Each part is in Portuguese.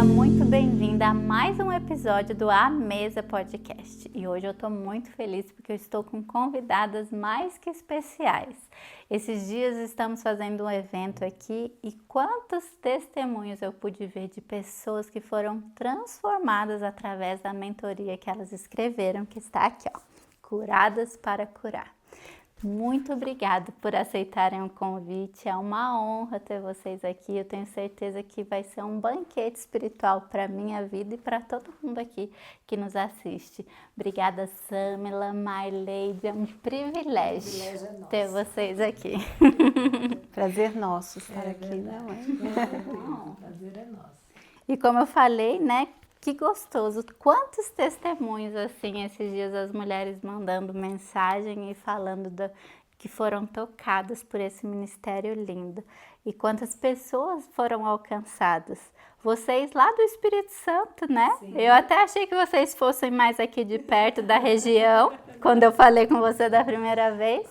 muito bem-vinda a mais um episódio do A Mesa Podcast. E hoje eu tô muito feliz porque eu estou com convidadas mais que especiais. Esses dias estamos fazendo um evento aqui e quantos testemunhos eu pude ver de pessoas que foram transformadas através da mentoria que elas escreveram, que está aqui, ó, Curadas para Curar. Muito obrigada por aceitarem o convite, é uma honra ter vocês aqui, eu tenho certeza que vai ser um banquete espiritual para a minha vida e para todo mundo aqui que nos assiste. Obrigada, Samila, Marleide, é um privilégio ter vocês aqui. Prazer nosso estar aqui, não é? Prazer é nosso. E como eu falei, né? Que gostoso, quantos testemunhos assim esses dias as mulheres mandando mensagem e falando que foram tocadas por esse ministério lindo e quantas pessoas foram alcançadas. Vocês lá do Espírito Santo, né? Sim. Eu até achei que vocês fossem mais aqui de perto da região, quando eu falei com você da primeira vez,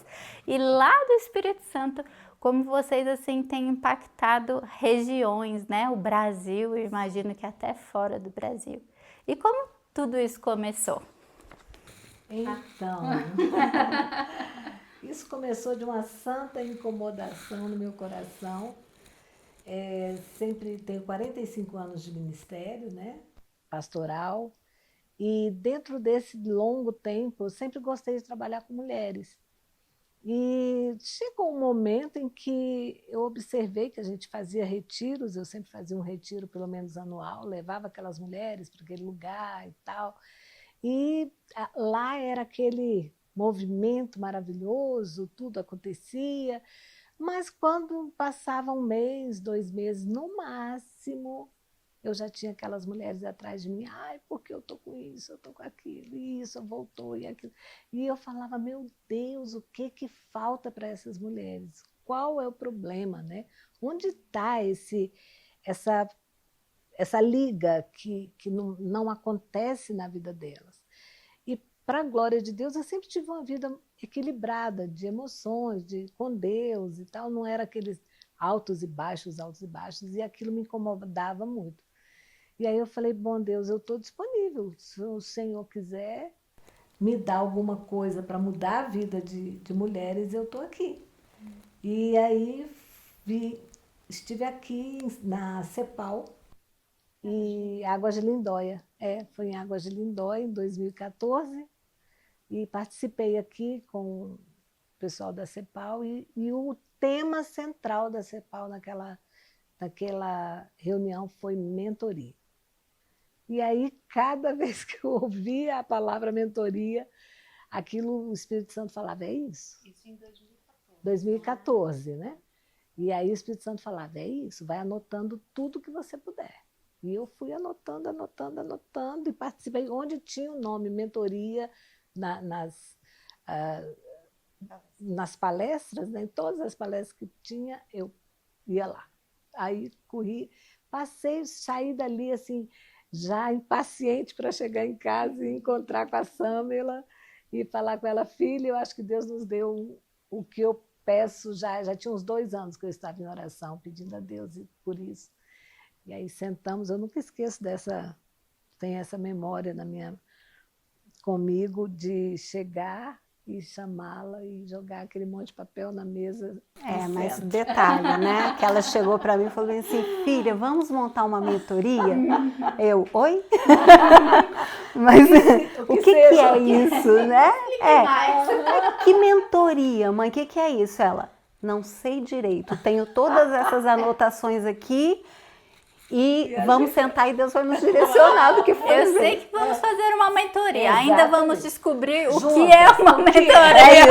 e lá do Espírito Santo, como vocês assim têm impactado regiões, né? O Brasil, eu imagino que até fora do Brasil. E como tudo isso começou? Então, isso começou de uma santa incomodação no meu coração. Sempre tenho 45 anos de ministério, né? Pastoral. E dentro desse longo tempo, eu sempre gostei de trabalhar com mulheres. E chegou um momento em que eu observei que a gente fazia retiros, eu sempre fazia um retiro pelo menos anual, levava aquelas mulheres para aquele lugar e tal. E lá era aquele movimento maravilhoso, tudo acontecia, mas quando passava um mês, 2 meses, no máximo, eu já tinha aquelas mulheres atrás de mim, ai, porque eu tô com isso, eu tô com aquilo, e isso voltou, e aquilo. E eu falava, meu Deus, o que falta para essas mulheres? Qual é o problema, né? Onde está essa liga que não acontece na vida delas? E, para a glória de Deus, eu sempre tive uma vida equilibrada, de emoções, com Deus e tal, não era aqueles altos e baixos, e aquilo me incomodava muito. E aí eu falei, bom Deus, eu estou disponível, se o Senhor quiser me dar alguma coisa para mudar a vida de mulheres, eu estou aqui. E aí estive aqui na CEPAL, e Águas de Lindóia. Foi em Águas de Lindóia, em 2014, e participei aqui com o pessoal da CEPAL, e o tema central da CEPAL naquela reunião foi mentoria. E aí, cada vez que eu ouvia a palavra mentoria, aquilo o Espírito Santo falava, é isso? Isso em 2014. 2014, né? E aí o Espírito Santo falava, é isso, vai anotando tudo que você puder. E eu fui anotando, e participei onde tinha o nome mentoria, nas palestras, né? Em todas as palestras que tinha, eu ia lá. Aí corri, saí dali assim, já impaciente para chegar em casa e encontrar com a Samila e falar com ela, filha, eu acho que Deus nos deu o que eu peço, já tinha uns 2 anos que eu estava em oração, pedindo a Deus por isso. E aí sentamos, eu nunca esqueço tenho essa memória comigo de chegar e chamá-la e jogar aquele monte de papel na mesa. Mas detalhe, né? Que ela chegou para mim e falou assim, filha, vamos montar uma mentoria? Eu, oi? Mas o que é isso, né? Que mentoria, mãe? O que é isso? Ela, não sei direito, tenho todas essas anotações aqui, e vamos sentar e Deus vai nos direcionar do que for. Eu sei que vamos fazer uma mentoria. Exatamente. Ainda vamos descobrir o que é uma mentoria. É isso.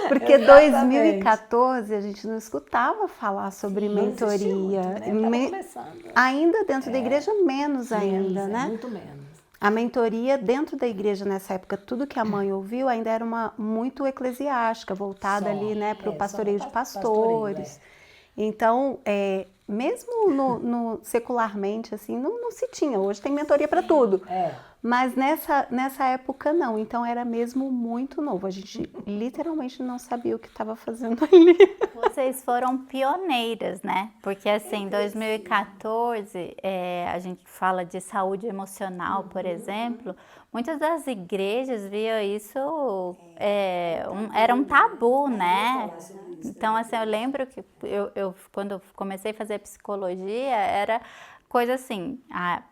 Porque em 2014 a gente não escutava falar sobre mentoria. Muito, né? Ainda dentro da igreja, menos ainda, né? Muito menos. A mentoria dentro da igreja nessa época, tudo que a mãe ouviu ainda era muito eclesiástica, voltada ali, né, para o pastoreio de pastores. Então, mesmo secularmente, assim, não se tinha. Hoje tem mentoria para tudo. Mas nessa época não, então era mesmo muito novo. A gente literalmente não sabia o que estava fazendo ali. Vocês foram pioneiras, né? Porque assim, em 2014, a gente fala de saúde emocional, por exemplo. Muitas das igrejas viam isso, era um tabu, né? Então, assim, eu lembro que quando eu comecei a fazer psicologia, era coisa assim,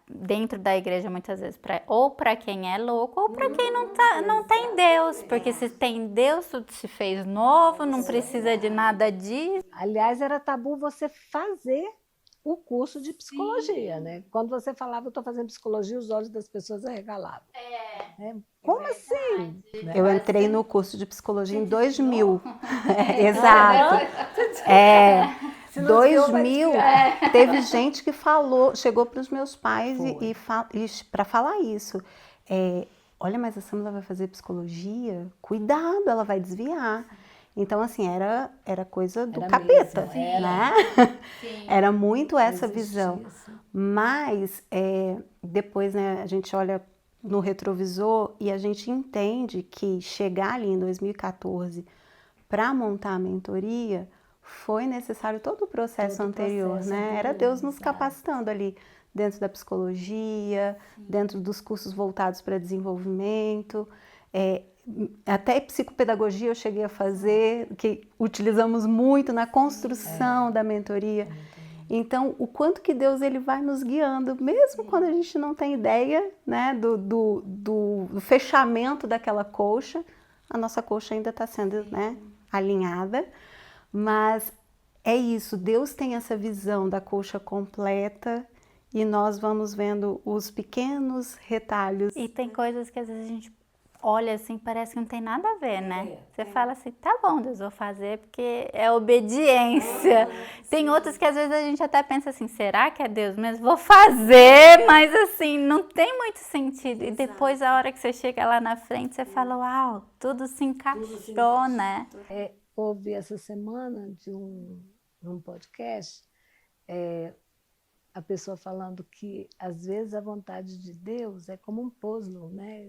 dentro da igreja muitas vezes, ou para quem é louco, ou para quem não tem Deus, porque se tem Deus, tudo se fez novo, não precisa de nada disso. Aliás, era tabu você fazer o curso de psicologia, né? Quando você falava, eu estou fazendo psicologia, os olhos das pessoas arregalavam. Como assim? Eu entrei no curso de psicologia em 2000. Exato. 2000, teve gente que chegou para os meus pais para falar isso. Olha, mas a Samila vai fazer psicologia? Cuidado, ela vai desviar. Então, assim, era coisa do capeta, né? Era muito essa visão. Mas, depois, né, a gente olha no retrovisor e a gente entende que chegar ali em 2014 para montar a mentoria foi necessário todo o processo anterior, né? Era Deus nos capacitando ali dentro da psicologia, dentro dos cursos voltados para desenvolvimento, até psicopedagogia eu cheguei a fazer, que utilizamos muito na construção da mentoria. Então, o quanto que Deus ele vai nos guiando, mesmo quando a gente não tem ideia, né, do fechamento daquela colcha, a nossa colcha ainda está sendo, né, alinhada, mas é isso, Deus tem essa visão da colcha completa e nós vamos vendo os pequenos retalhos. E tem coisas que às vezes a gente olha assim, parece que não tem nada a ver, né? Você fala assim, tá bom, Deus, vou fazer porque é obediência. Tem outras que às vezes a gente até pensa assim, será que é Deus mesmo? Vou fazer, mas assim, não tem muito sentido. E depois, a hora que você chega lá na frente, você fala, uau, tudo se encaixou, né? Houve essa semana de um podcast, a pessoa falando que às vezes a vontade de Deus é como um puzzle, né?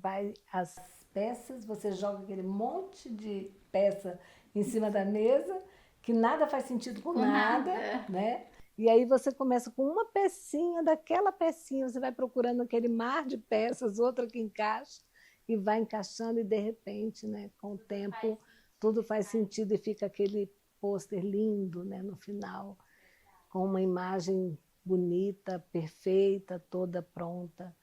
Vai as peças, você joga aquele monte de peça em cima da mesa, que nada faz sentido com nada, né? E aí você começa com uma pecinha, daquela pecinha, você vai procurando aquele mar de peças, outra que encaixa, e vai encaixando, e de repente, né, com o tempo, tudo faz sentido e fica aquele pôster lindo, né, no final, com uma imagem bonita, perfeita, toda pronta.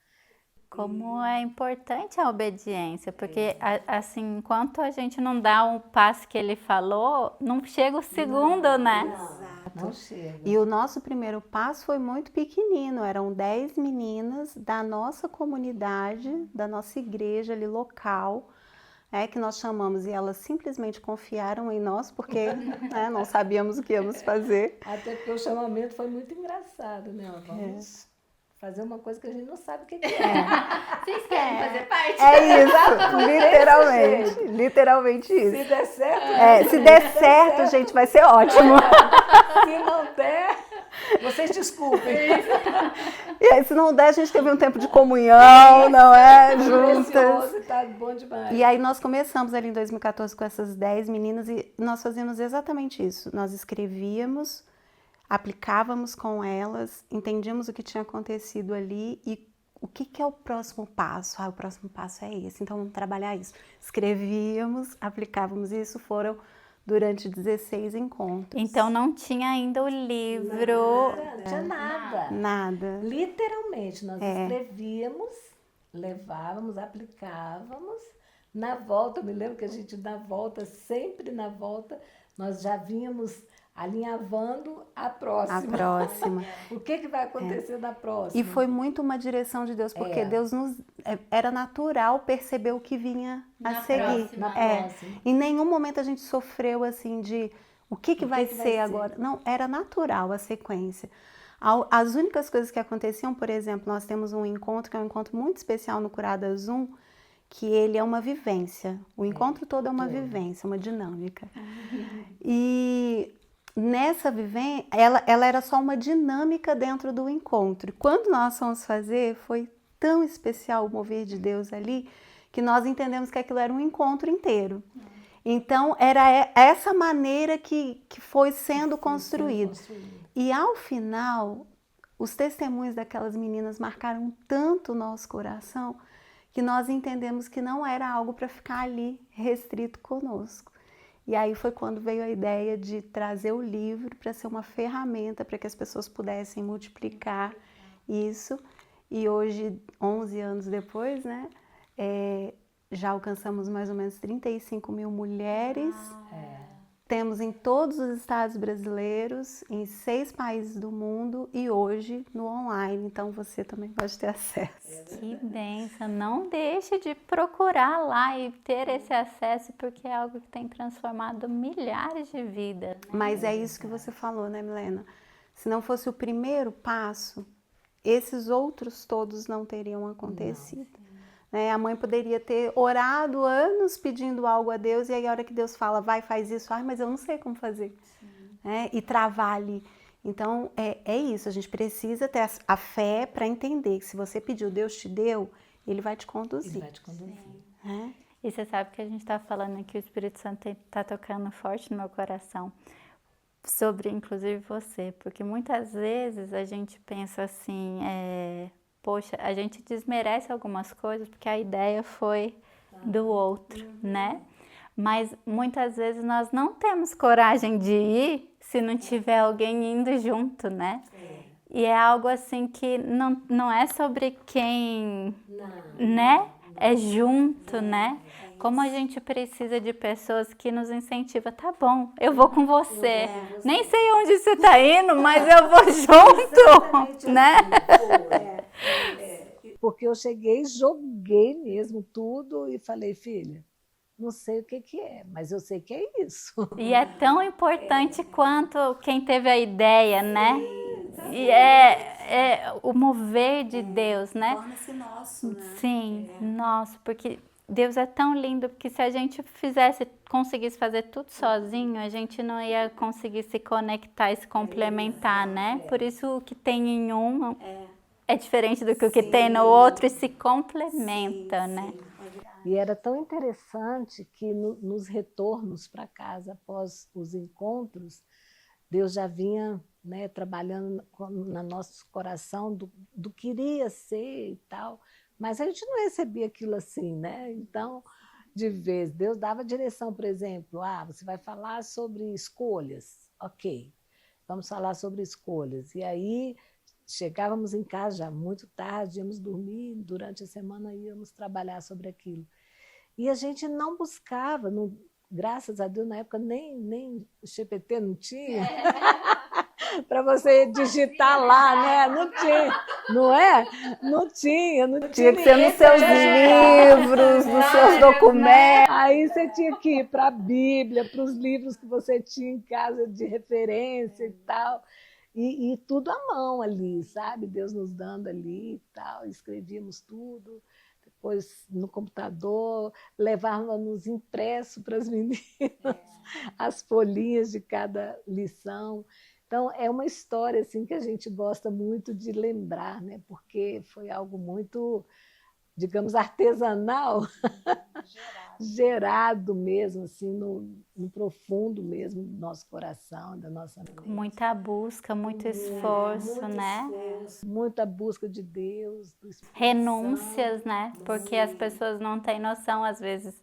Como é importante a obediência, porque assim, enquanto a gente não dá um passo que ele falou, não chega o segundo, né? Não chega. E o nosso primeiro passo foi muito pequenino, eram 10 meninas da nossa comunidade, da nossa igreja ali local, que nós chamamos, e elas simplesmente confiaram em nós, porque não sabíamos o que íamos fazer. Até porque o chamamento foi muito engraçado, né? Vamos fazer uma coisa que a gente não sabe o que é. Vocês querem fazer parte? É isso, literalmente isso. Se der certo, se der certo, gente, vai ser ótimo. Se não der, vocês desculpem. E aí, se não der, a gente teve um tempo de comunhão, não é? Juntas. Tá bom demais. E aí nós começamos ali em 2014 com essas 10 meninas e nós fazíamos exatamente isso. Nós escrevíamos, aplicávamos com elas, entendíamos o que tinha acontecido ali e o que é o próximo passo. O próximo passo é esse, então vamos trabalhar isso. Escrevíamos, aplicávamos e isso foram durante 16 encontros. Então não tinha ainda o livro. Não tinha nada. Nada. Literalmente, nós escrevíamos, levávamos, aplicávamos. Na volta, eu me lembro que a gente, sempre na volta, nós já vínhamos alinhavando a próxima. O que vai acontecer na próxima? E foi muito uma direção de Deus, porque Deus era natural perceber o que vinha a seguir. Próxima. Em nenhum momento a gente sofreu assim de o que vai ser agora. Não, era natural a sequência. As únicas coisas que aconteciam, por exemplo, nós temos um encontro que é um encontro muito especial no Curada Zoom, que ele é uma vivência. O encontro todo é uma vivência, uma dinâmica. E nessa vivência, ela era só uma dinâmica dentro do encontro. Quando nós fomos fazer, foi tão especial o mover de Deus ali, que nós entendemos que aquilo era um encontro inteiro. Então, era essa maneira que foi sendo construído. E ao final, os testemunhos daquelas meninas marcaram tanto o nosso coração que nós entendemos que não era algo para ficar ali restrito conosco. E aí foi quando veio a ideia de trazer o livro para ser uma ferramenta para que as pessoas pudessem multiplicar isso. E hoje, 11 anos depois, né, já alcançamos mais ou menos 35 mil mulheres. Temos em todos os estados brasileiros, em 6 países do mundo e hoje no online. Então você também pode ter acesso. Que bênção! Não deixe de procurar lá e ter esse acesso, porque é algo que tem transformado milhares de vidas. Né? Mas é isso que você falou, né, Milena? Se não fosse o primeiro passo, esses outros todos não teriam acontecido. A mãe poderia ter orado anos pedindo algo a Deus e aí a hora que Deus fala, vai, faz isso, mas eu não sei como fazer. E travar ali. Então, é isso, a gente precisa ter a fé para entender que se você pediu, Deus te deu, Ele vai te conduzir. Ele vai te conduzir. E você sabe que a gente está falando aqui, o Espírito Santo está tocando forte no meu coração, sobre inclusive você, porque muitas vezes a gente pensa assim, poxa, a gente desmerece algumas coisas porque a ideia foi do outro, né? Mas muitas vezes nós não temos coragem de ir se não tiver alguém indo junto, né? E é algo assim que não é sobre quem, né? É junto, né? Como a gente precisa de pessoas que nos incentivam. Tá bom, eu vou com você. Nem sei onde você tá indo, mas eu vou junto, né? Porque eu cheguei, joguei mesmo tudo e falei, filha, não sei o que é, mas eu sei que é isso. E é tão importante quanto quem teve a ideia, né? E o mover de Deus, né? Torna-se nosso, né? Sim, nosso, porque Deus é tão lindo, porque se a gente conseguisse fazer tudo sozinho, a gente não ia conseguir se conectar e se complementar, né? Por isso o que tem em um é diferente do que o que tem no outro e se complementa, né? E era tão interessante que nos retornos para casa após os encontros, Deus já vinha, né, trabalhando no nosso coração do que iria ser e tal, mas a gente não recebia aquilo assim, né? Então, de vez, Deus dava direção, por exemplo, você vai falar sobre escolhas, ok, vamos falar sobre escolhas. E aí chegávamos em casa já muito tarde, íamos dormir, durante a semana íamos trabalhar sobre aquilo. E a gente não buscava, graças a Deus, na época nem o GPT não tinha, para você digitar lá, né? Não tinha, não é? Não tinha que ser nos seus livros, nos seus documentos. Aí você tinha que ir para a Bíblia, para os livros que você tinha em casa de referência e tal. E tudo à mão ali, sabe? Deus nos dando ali e tal, escrevíamos tudo. Depois no computador, levávamos impresso para as meninas as folhinhas de cada lição. Então, é uma história assim, que a gente gosta muito de lembrar, né? Porque foi algo muito, digamos, artesanal, gerado mesmo, assim, no profundo mesmo do nosso coração, da nossa mente. Muita busca, muito esforço, né? Muita busca de Deus. Renúncias, né? Porque as pessoas não têm noção, às vezes,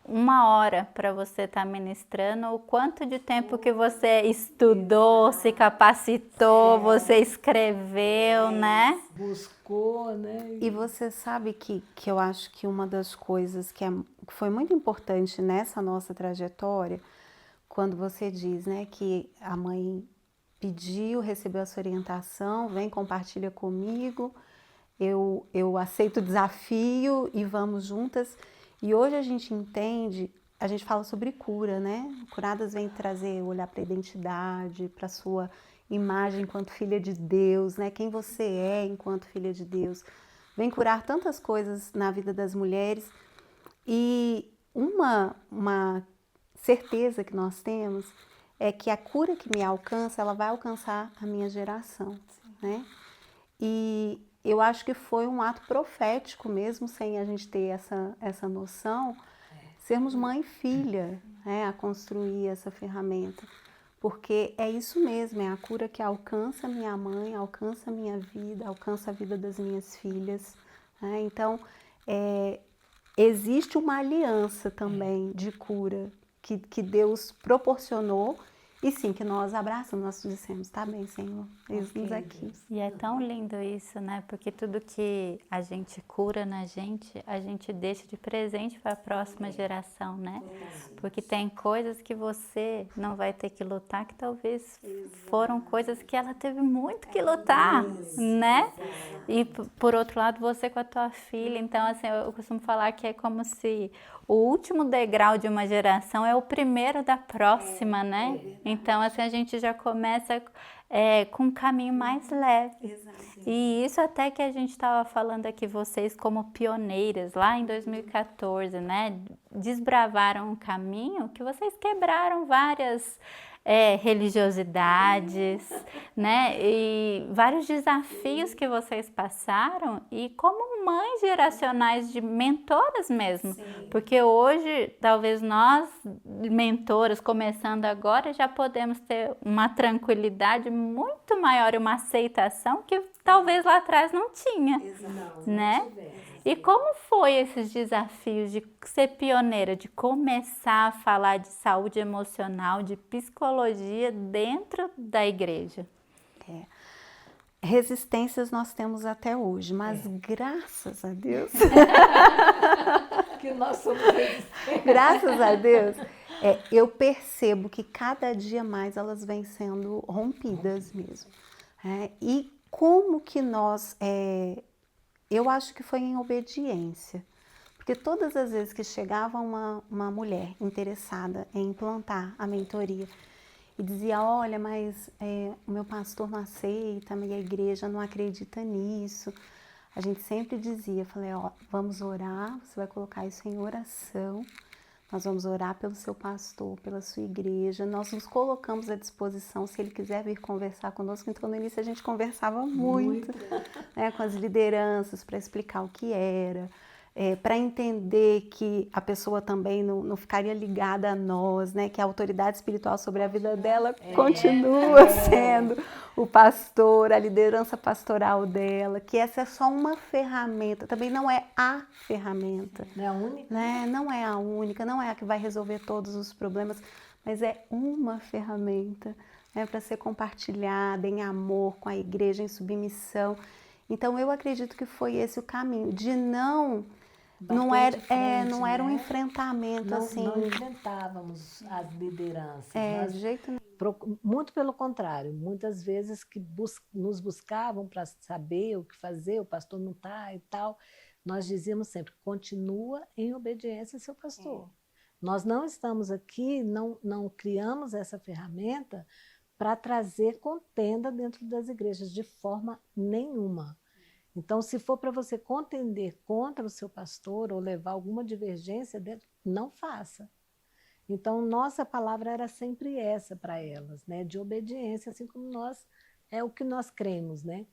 1 hora para você estar ministrando, o quanto de tempo que você estudou, se capacitou, você escreveu, né? Buscou, né? E você sabe que eu acho que uma das coisas que foi muito importante nessa nossa trajetória, quando você diz, né, que a mãe pediu, recebeu essa orientação, vem, compartilha comigo, eu aceito o desafio e vamos juntas. E hoje a gente entende, a gente fala sobre cura, né? Curadas vem trazer, olhar para a identidade, para a sua imagem enquanto filha de Deus, né? Quem você é enquanto filha de Deus. Vem curar tantas coisas na vida das mulheres. E uma certeza que nós temos é que a cura que me alcança, ela vai alcançar a minha geração, né? E eu acho que foi um ato profético mesmo, sem a gente ter essa noção, sermos mãe e filha, né, a construir essa ferramenta. Porque é isso mesmo, é a cura que alcança minha mãe, alcança a minha vida, alcança a vida das minhas filhas, né? Então, existe uma aliança também de cura que Deus proporcionou e sim, que nós abraçamos, nós dissemos, tá bem, Senhor, eis-nos aqui. E é tão lindo isso, né? Porque tudo que a gente cura na gente, a gente deixa de presente para a próxima geração, né? Porque tem coisas que você não vai ter que lutar, que talvez foram coisas que ela teve muito que lutar, né? E por outro lado, você com a tua filha, então assim, eu costumo falar que é como se o último degrau de uma geração é o primeiro da próxima, né? Então assim, a gente já começa com um caminho mais leve. E isso até que a gente estava falando aqui, vocês como pioneiras, lá em 2014, né? Desbravaram um caminho que vocês quebraram várias religiosidades, né? E vários desafios que vocês passaram e como mães geracionais de mentoras mesmo. Porque hoje, talvez nós, mentoras, começando agora, já podemos ter uma tranquilidade muito maior e uma aceitação que talvez lá atrás não tinha, né? E como foi esses desafios de ser pioneira, de começar a falar de saúde emocional, de psicologia dentro da igreja? Resistências nós temos até hoje, mas graças a Deus, Que nós somos resistentes. graças a Deus, eu percebo que cada dia mais elas vêm sendo rompidas mesmo. E como que nós, eu acho que foi em obediência, porque todas as vezes que chegava uma mulher interessada em implantar a mentoria e dizia, olha, mas o meu pastor não aceita, a minha igreja não acredita nisso, a gente sempre dizia, falei, ó, vamos orar, você vai colocar isso em oração, nós vamos orar pelo seu pastor, pela sua igreja, nós nos colocamos à disposição, se ele quiser vir conversar conosco. Então no início a gente conversava muito. Né, com as lideranças para explicar o que era, para entender que a pessoa também não ficaria ligada a nós, né, que a autoridade espiritual sobre a vida dela continua sendo o pastor, a liderança pastoral dela, que essa é só uma ferramenta, também não é a ferramenta. Não é a única? Né? Não é a única, não é a que vai resolver todos os problemas, mas é uma ferramenta, né, para ser compartilhada em amor com a igreja, em submissão. Então eu acredito que foi esse o caminho, de não era um enfrentamento assim. Não enfrentávamos as lideranças. De jeito nenhum. Muito pelo contrário, muitas vezes que nos buscavam para saber o que fazer, o pastor não está e tal, nós dizíamos sempre, continua em obediência ao seu pastor. Nós não estamos aqui, não criamos essa ferramenta para trazer contenda dentro das igrejas, de forma nenhuma. Então, se for para você contender contra o seu pastor ou levar alguma divergência dentro, não faça. Então, nossa palavra era sempre essa para elas, né? De obediência, assim como é o que nós cremos, né?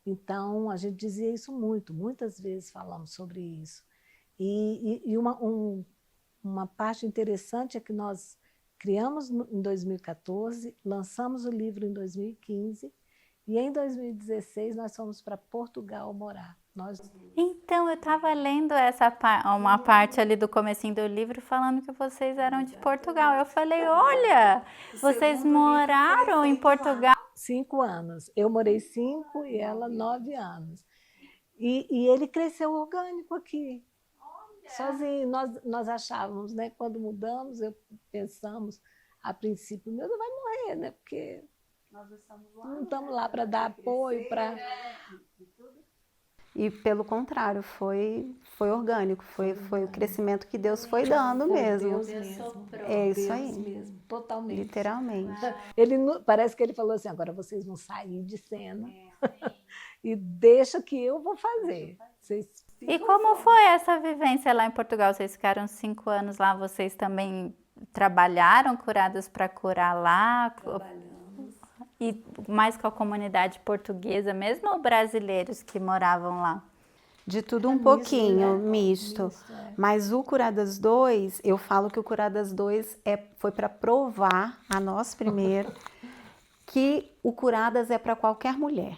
Então, a gente dizia isso muitas vezes falamos sobre isso. E uma parte interessante é que nós criamos em 2014, lançamos o livro em 2015, e em 2016 nós fomos para Portugal morar. Então, eu estava lendo uma parte ali do comecinho do livro falando que vocês eram de Portugal. Eu falei, olha, vocês moraram em Portugal? 5 anos. Eu morei 5 e ela 9 anos. E ele cresceu orgânico aqui. Sozinho. Nós achávamos, né? Quando mudamos, pensamos, a princípio, meu Deus, vai morrer, né? Porque nós não estamos lá para dar apoio, para... E pelo contrário, foi orgânico, foi o crescimento que Deus foi dando mesmo. É isso aí. Mesmo, totalmente. Literalmente. Parece que ele falou assim, agora vocês vão sair de cena e deixa que eu vou fazer. E como foi essa vivência lá em Portugal? Vocês ficaram 5 anos lá, vocês também trabalharam Curadas para Curar lá? Trabalhamos. E mais com a comunidade portuguesa mesmo ou brasileiros que moravam lá? De tudo um pouquinho, misto, Mas o Curadas 2, eu falo que o Curadas 2 foi para provar a nós primeiro que o Curadas é para qualquer mulher.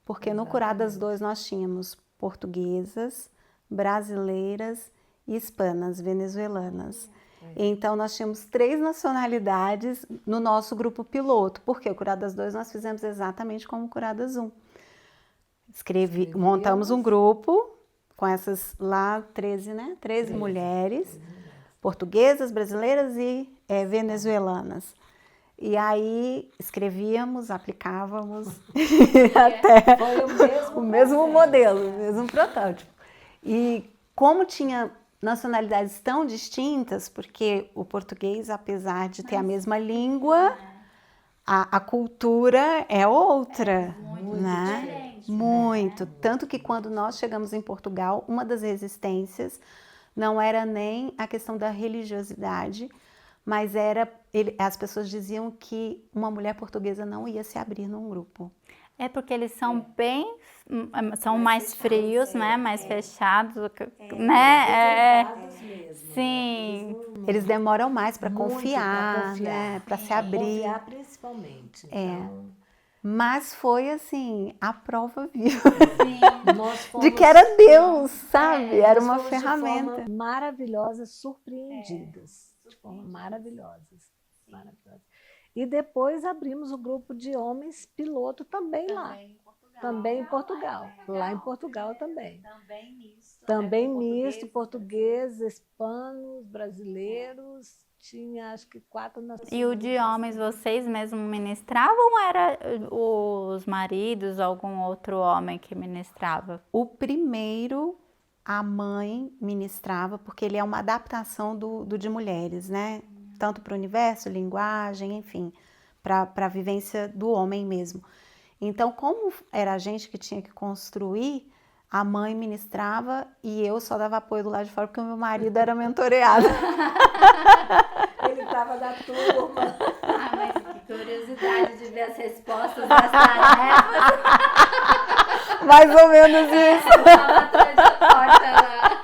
Porque no Curadas 2 nós tínhamos portuguesas, brasileiras e hispanas, venezuelanas. Então nós tínhamos 3 nacionalidades no nosso grupo piloto. Porque o Curadas 2 nós fizemos exatamente como o Curadas 1. Montamos um grupo com essas lá 13, né? 13 mulheres, portuguesas, brasileiras e venezuelanas. E aí escrevíamos, aplicávamos até Foi o mesmo modelo, o mesmo protótipo. E como tinha nacionalidades tão distintas, porque o português, apesar de ter a mesma língua, a cultura é outra, né? diferente. Muito. Tanto que quando nós chegamos em Portugal, uma das resistências não era nem a questão da religiosidade, mas as pessoas diziam que uma mulher portuguesa não ia se abrir num grupo. É porque eles são são mais frios, né? Mais fechados, né? Sim. Eles demoram mais para Muito confiar, né? Para se abrir. Confiar principalmente. Então, Mas foi assim, a prova viva nós de fomos, que era Deus, sabe? Era nós uma fomos de ferramenta. forma maravilhosa, surpreendidas. De forma maravilhosas. E depois abrimos o grupo de homens piloto também lá. Também em Portugal. Lá em Portugal também. Também misto, português, hispanos, brasileiros. Tinha acho que 4 nações. E o de homens vocês mesmos ministravam ou era os maridos, algum outro homem que ministrava? O primeiro, a mãe ministrava, porque ele é uma adaptação do de mulheres, né? Tanto para o universo, linguagem, enfim, para a vivência do homem mesmo. Então, como era a gente que tinha que construir, a mãe ministrava e eu só dava apoio do lado de fora porque o meu marido era mentoreado. Ele estava da turma. Ah, mas que curiosidade de ver as respostas das tarefas. Mais ou menos isso. Estava atrás da porta lá.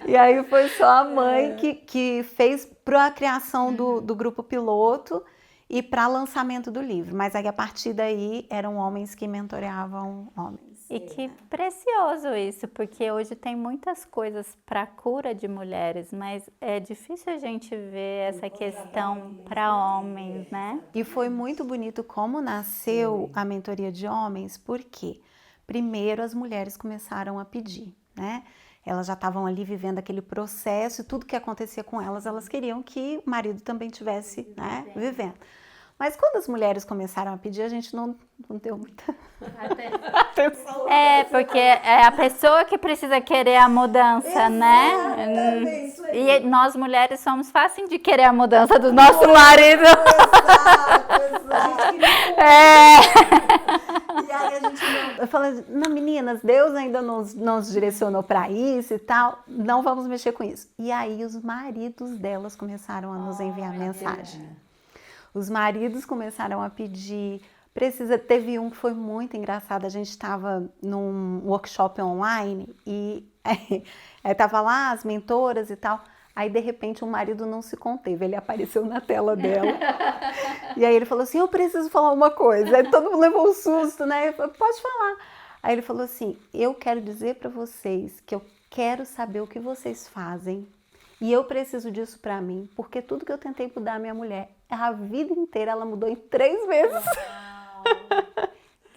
E aí foi só a mãe que fez para a criação do grupo piloto e para lançamento do livro. Mas aí a partir daí eram homens que mentoreavam homens. E que precioso isso, porque hoje tem muitas coisas para cura de mulheres, mas é difícil a gente ver essa questão para homens, né? E foi muito bonito como nasceu a mentoria de homens, porque primeiro as mulheres começaram a pedir, né? Elas já estavam ali vivendo aquele processo e tudo que acontecia com elas, elas queriam que o marido também tivesse, né, vivendo. Mas quando as mulheres começaram a pedir, a gente não deu muita atenção. É, porque é a pessoa que precisa querer a mudança, né? E nós mulheres somos fáceis de querer a mudança do nosso marido. E aí a gente eu falei, não, meninas, Deus ainda nos direcionou para isso e tal, não vamos mexer com isso. E aí os maridos delas começaram a nos enviar mensagem. Os maridos começaram a pedir, teve um que foi muito engraçado, a gente estava num workshop online e estava lá as mentoras e tal, aí de repente o marido não se conteve, ele apareceu na tela dela e aí ele falou assim, eu preciso falar uma coisa, aí todo mundo levou um susto, né, eu falei, pode falar. Aí ele falou assim, eu quero dizer para vocês que eu quero saber o que vocês fazem e eu preciso disso para mim, porque tudo que eu tentei mudar a minha mulher, a vida inteira ela mudou em 3 meses.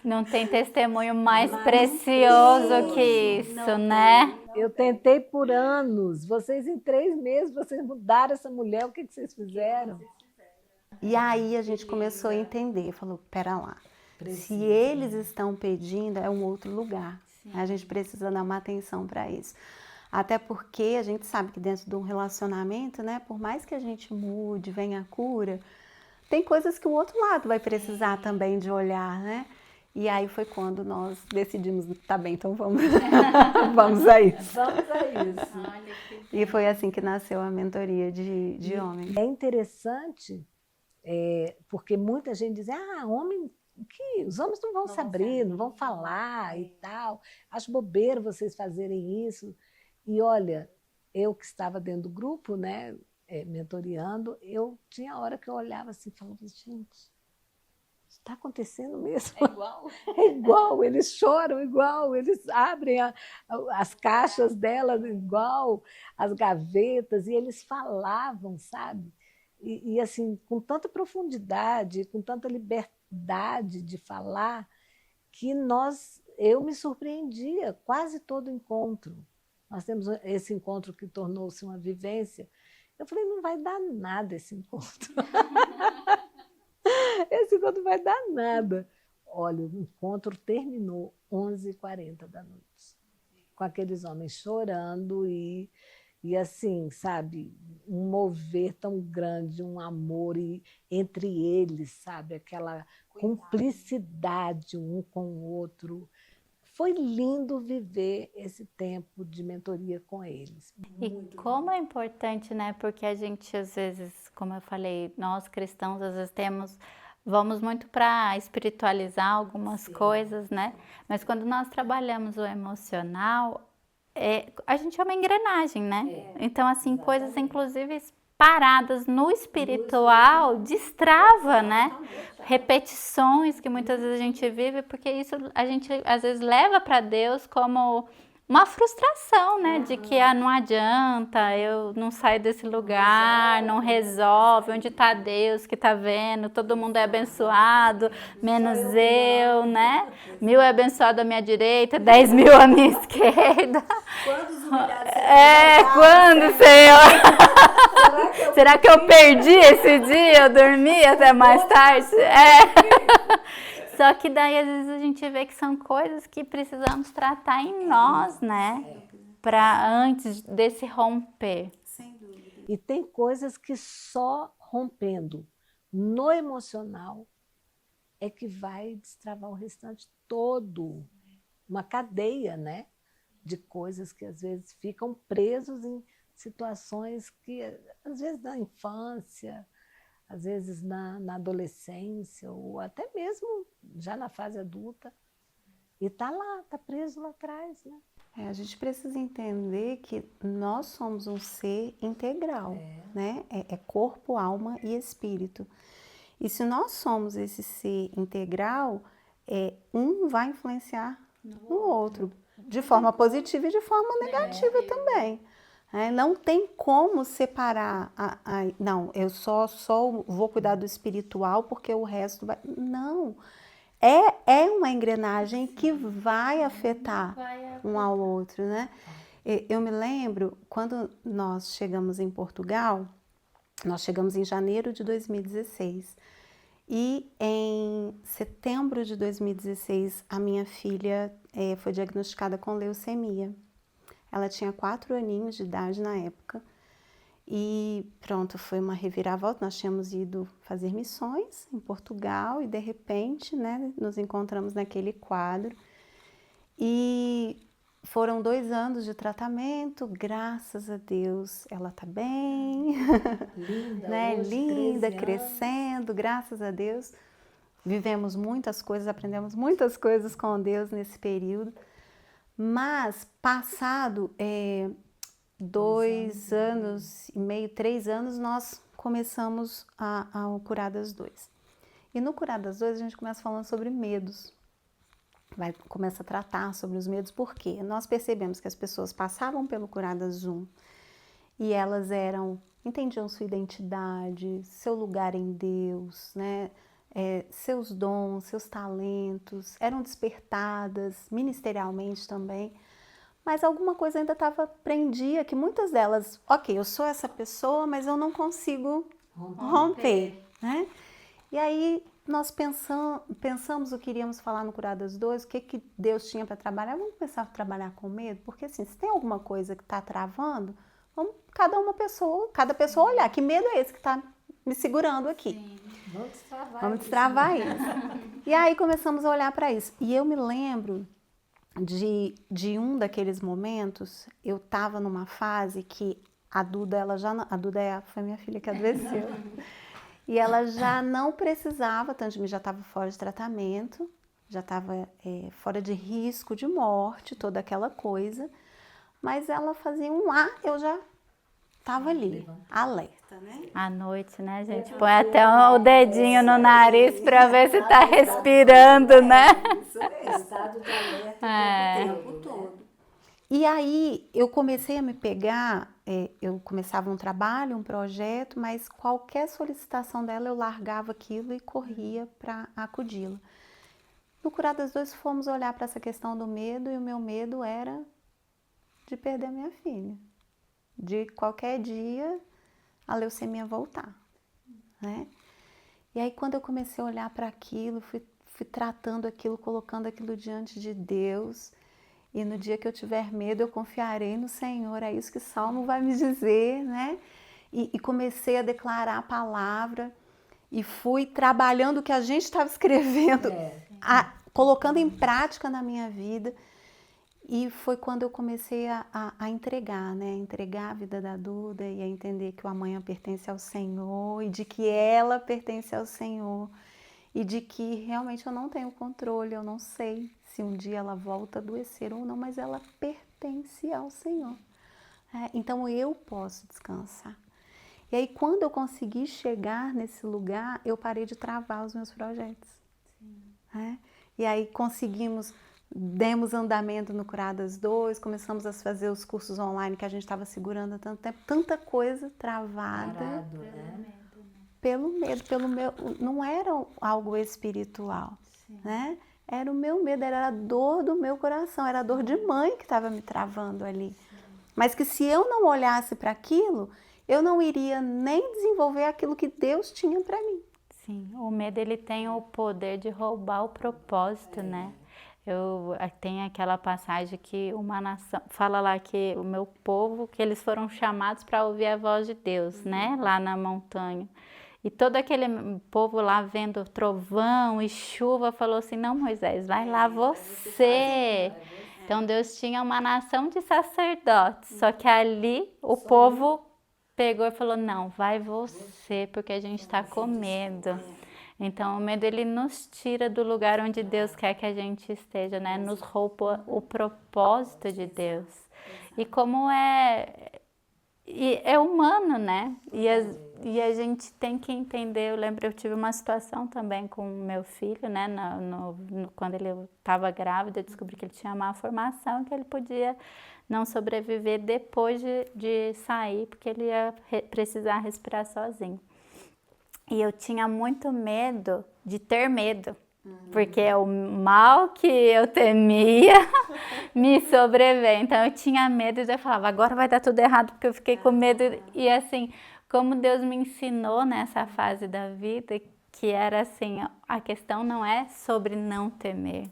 Não tem testemunho mais precioso que isso, né? Eu tentei por anos. Vocês em 3 meses, vocês mudaram essa mulher, o que vocês fizeram? E aí a gente começou a entender, falou, pera lá, se eles estão pedindo, é um outro lugar. A gente precisa dar uma atenção para isso. Até porque a gente sabe que dentro de um relacionamento, né, por mais que a gente mude, venha a cura, tem coisas que o outro lado vai precisar também de olhar, né? E aí foi quando nós decidimos, tá bem, então vamos, vamos a isso. Vamos a isso. E foi assim que nasceu a mentoria de homens. É interessante Porque muita gente diz, homem, os homens não vão se abrir, não vão falar e tal. Acho bobeira vocês fazerem isso. E olha, eu que estava dentro do grupo, né, mentoreando, eu tinha hora que eu olhava assim e falava, gente, está acontecendo mesmo. É igual? É igual, eles choram igual, eles abrem as caixas delas igual, as gavetas, e eles falavam, sabe? E assim, com tanta profundidade, com tanta liberdade de falar, que eu me surpreendia quase todo encontro. Nós temos esse encontro que tornou-se uma vivência. Eu falei, não vai dar nada esse encontro. Esse encontro não vai dar nada. Olha, o encontro terminou 11h40 da noite, com aqueles homens chorando e assim, sabe, um mover tão grande, um amor entre eles, sabe, aquela cumplicidade um com o outro. Foi lindo viver esse tempo de mentoria com eles. E como é importante, né? Porque a gente, às vezes, como eu falei, nós cristãos, às vezes vamos muito para espiritualizar algumas coisas, né? Mas quando nós trabalhamos o emocional, a gente é uma engrenagem, né? Então, assim, coisas inclusive paradas no espiritual destrava, né? Repetições que muitas vezes a gente vive, porque isso a gente às vezes leva para Deus como uma frustração, né? De que não adianta, eu não saio desse lugar, não resolve, onde está Deus que está vendo, todo mundo é abençoado, menos eu, né? 1000 é abençoado à minha direita, 10.000 à minha esquerda. Quantos humilhados? Quando, Senhor? Será que eu perdi esse dia? Eu dormi até mais tarde? Só que daí às vezes a gente vê que são coisas que precisamos tratar em nós, né? Para antes desse romper. Sem dúvida. E tem coisas que só rompendo no emocional é que vai destravar o restante todo. Uma cadeia, né? De coisas que às vezes ficam presos em situações que, às vezes na infância, às vezes na adolescência, ou até mesmo já na fase adulta, e está lá, está preso lá atrás, né? A gente precisa entender que nós somos um ser integral, né? É corpo, alma e espírito. E se nós somos esse ser integral, um vai influenciar no outro, de forma positiva e de forma negativa também. Não tem como separar, não, eu só vou cuidar do espiritual porque o resto vai... Não, é uma engrenagem que vai afetar um ao outro, né? Eu me lembro, quando nós chegamos em Portugal, nós chegamos em janeiro de 2016, e em setembro de 2016, a minha filha foi diagnosticada com leucemia. Ela tinha 4 aninhos de idade na época e pronto, foi uma reviravolta. Nós tínhamos ido fazer missões em Portugal e de repente, né, nos encontramos naquele quadro e foram 2 anos de tratamento, graças a Deus ela está bem, Linda, né? hoje, Linda, 13 crescendo, graças a Deus. Vivemos muitas coisas, aprendemos muitas coisas com Deus nesse período. Mas, passado 2 anos e meio, 3 anos, nós começamos o Curadas 2. E no Curadas 2 a gente começa falando sobre medos. Começa a tratar sobre os medos, porque nós percebemos que as pessoas passavam pelo Curadas 1 e elas entendiam sua identidade, seu lugar em Deus, né? Seus dons, seus talentos, eram despertadas ministerialmente também, mas alguma coisa ainda prendia, que muitas delas, ok, eu sou essa pessoa, mas eu não consigo romper, né? E aí nós pensamos o que iríamos falar no Curadas 2, o que Deus tinha para trabalhar. Vamos começar a trabalhar com medo, porque assim, se tem alguma coisa que está travando, vamos cada pessoa olhar, que medo é esse que está me segurando aqui? Sim. Vamos destravar isso. E aí começamos a olhar para isso. E eu me lembro de um daqueles momentos, eu estava numa fase que a Duda, foi minha filha que adoeceu. E ela já não precisava, tanto de mim já estava fora de tratamento, já estava fora de risco de morte, toda aquela coisa. Mas ela fazia um eu já estava ali, alerta, né? À noite, né, a gente põe até o dedinho no nariz para ver se tá respirando, né? Isso mesmo. Estado de alerta O tempo todo. E aí eu comecei a me pegar, eu começava um trabalho, um projeto, mas qualquer solicitação dela eu largava aquilo e corria para acudi-la. No Curadas 2 fomos olhar para essa questão do medo e o meu medo era de perder minha filha. De qualquer dia a leucemia voltar, né? E aí quando eu comecei a olhar para aquilo, fui tratando aquilo, colocando aquilo diante de Deus. E no dia que eu tiver medo, eu confiarei no Senhor. É isso que o Salmo vai me dizer, né? E comecei a declarar a palavra e fui trabalhando o que a gente estava escrevendo, colocando em prática na minha vida. E foi quando eu comecei a entregar, né? Entregar a vida da Duda e a entender que o amanhã pertence ao Senhor e de que ela pertence ao Senhor. E de que realmente eu não tenho controle, eu não sei se um dia ela volta a adoecer ou não, mas ela pertence ao Senhor. Então eu posso descansar. E aí quando eu consegui chegar nesse lugar, eu parei de travar os meus projetos. E aí demos andamento no Curadas 2, começamos a fazer os cursos online que a gente estava segurando há tanto tempo, tanta coisa travada. Parado, né? Pelo medo, não era algo espiritual, né? Era o meu medo, era a dor do meu coração, era a dor de mãe que estava me travando ali. Mas que se eu não olhasse para aquilo, eu não iria nem desenvolver aquilo que Deus tinha para mim. Sim, o medo ele tem o poder de roubar o propósito, né? Tem aquela passagem que uma nação, fala lá que o meu povo, que eles foram chamados para ouvir a voz de Deus, né? Lá na montanha. E todo aquele povo lá vendo trovão e chuva falou assim, não, Moisés, vai lá você. Então Deus tinha uma nação de sacerdotes, só que ali o povo pegou e falou, não, vai você, porque a gente está com medo. Então o medo ele nos tira do lugar onde Deus quer que a gente esteja, né? Nos rouba o propósito de Deus. E como é humano, né? E a gente tem que entender. Eu lembro, eu tive uma situação também com o meu filho, né? Quando ele estava grávida, eu descobri que ele tinha má formação, que ele podia não sobreviver depois de sair, porque ele ia precisar respirar sozinho. E eu tinha muito medo de ter medo. Porque o mal que eu temia me sobreveio. Então eu tinha medo e eu falava, agora vai dar tudo errado, porque eu fiquei com medo. E assim, como Deus me ensinou nessa fase da vida, que era assim, a questão não é sobre não temer,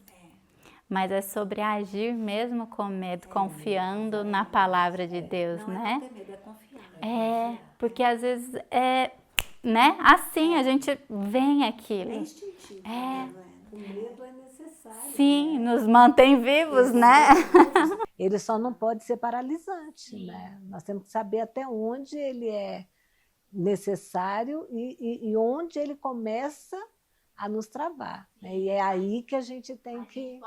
mas é sobre agir mesmo com medo, confiando na palavra de Deus, né? Não é ter medo, é confiar. Porque às vezes né? Assim a gente vem aquilo. É instintivo. O medo é necessário. Sim, nos mantém vivos, né? Ele só não pode ser paralisante, né? Nós temos que saber até onde ele é necessário e onde ele começa a nos travar, né? E é aí que a gente tem que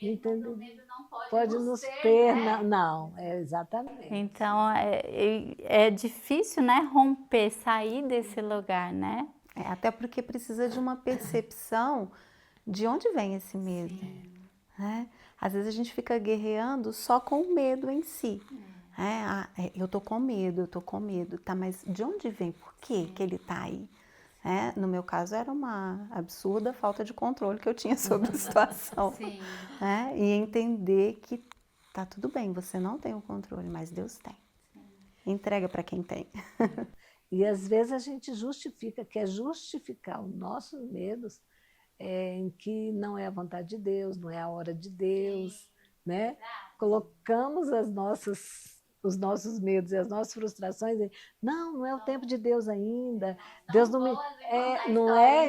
entender. O medo não pode nos ter, né? Não, exatamente. Então é difícil, né? Romper, sair desse lugar, né? Até porque precisa de uma percepção de onde vem esse medo, né? Às vezes a gente fica guerreando só com o medo em si. Eu tô com medo, tá? Mas de onde vem? Por que ele tá aí? No meu caso era uma absurda falta de controle que eu tinha sobre a situação. E entender que tá tudo bem, você não tem o controle, mas Deus tem. Entrega para quem tem. E às vezes a gente quer justificar os nossos medos em que não é a vontade de Deus, não é a hora de Deus, né? Colocamos os nossos medos e as nossas frustrações em, não é o tempo de Deus ainda, Deus não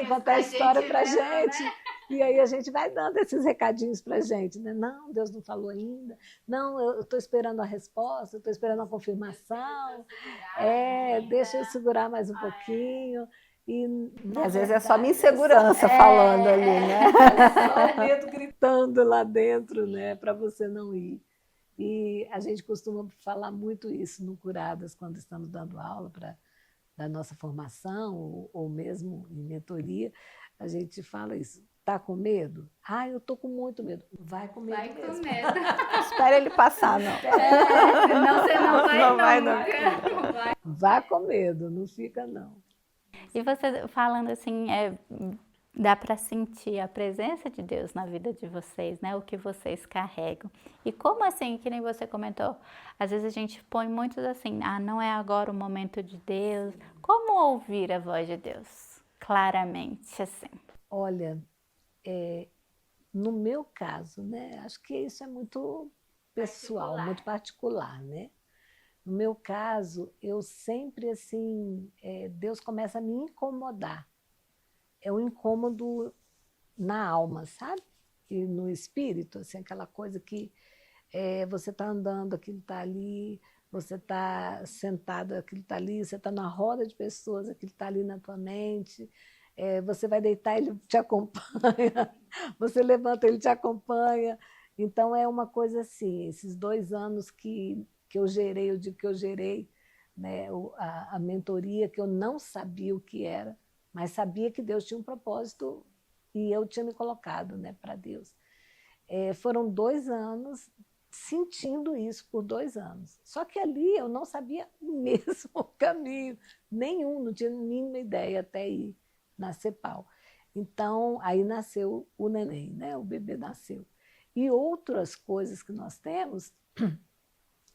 contar a história pra gente. E aí a gente vai dando esses recadinhos pra gente, né? Não, Deus não falou ainda, não, eu estou esperando a resposta, eu estou esperando a confirmação, deixa eu segurar mais um pouquinho. E, na Às vezes é só minha verdade, insegurança falando ali, né? é só o medo gritando lá dentro, né, para você não ir. E a gente costuma falar muito isso no Curadas, quando estamos dando aula da nossa formação, ou mesmo em mentoria, a gente fala isso. Tá com medo? Ah, eu tô com muito medo. Vai com medo Vai mesmo. com medo. Espera ele passar, não. Senão você não vai Não vai, nunca. Vai. Vá com medo, não fica não. E você falando assim, dá para sentir a presença de Deus na vida de vocês, né? O que vocês carregam. E como assim, que nem você comentou, às vezes a gente põe muitos assim, não é agora o momento de Deus. Como ouvir a voz de Deus? Claramente, assim. Olha, no meu caso, né, acho que isso é muito pessoal, muito particular, né? No meu caso, eu sempre, assim, Deus começa a me incomodar. É um incômodo na alma, sabe? E no espírito, assim, aquela coisa que você está andando, aquilo está ali, você está sentado, aquilo está ali, você está na roda de pessoas, aquilo está ali na tua mente, você vai deitar, ele te acompanha, você levanta, ele te acompanha. Então, é uma coisa assim, esses 2 anos que eu gerei, eu digo que eu gerei, né, a mentoria, que eu não sabia o que era, mas sabia que Deus tinha um propósito e eu tinha me colocado, né, para Deus. Foram 2 anos sentindo isso por 2 anos. Só que ali eu não sabia mesmo o caminho, nenhum, não tinha nenhuma ideia até ir na CEPAL. Então, aí nasceu o neném, né? O bebê nasceu. E outras coisas que nós temos,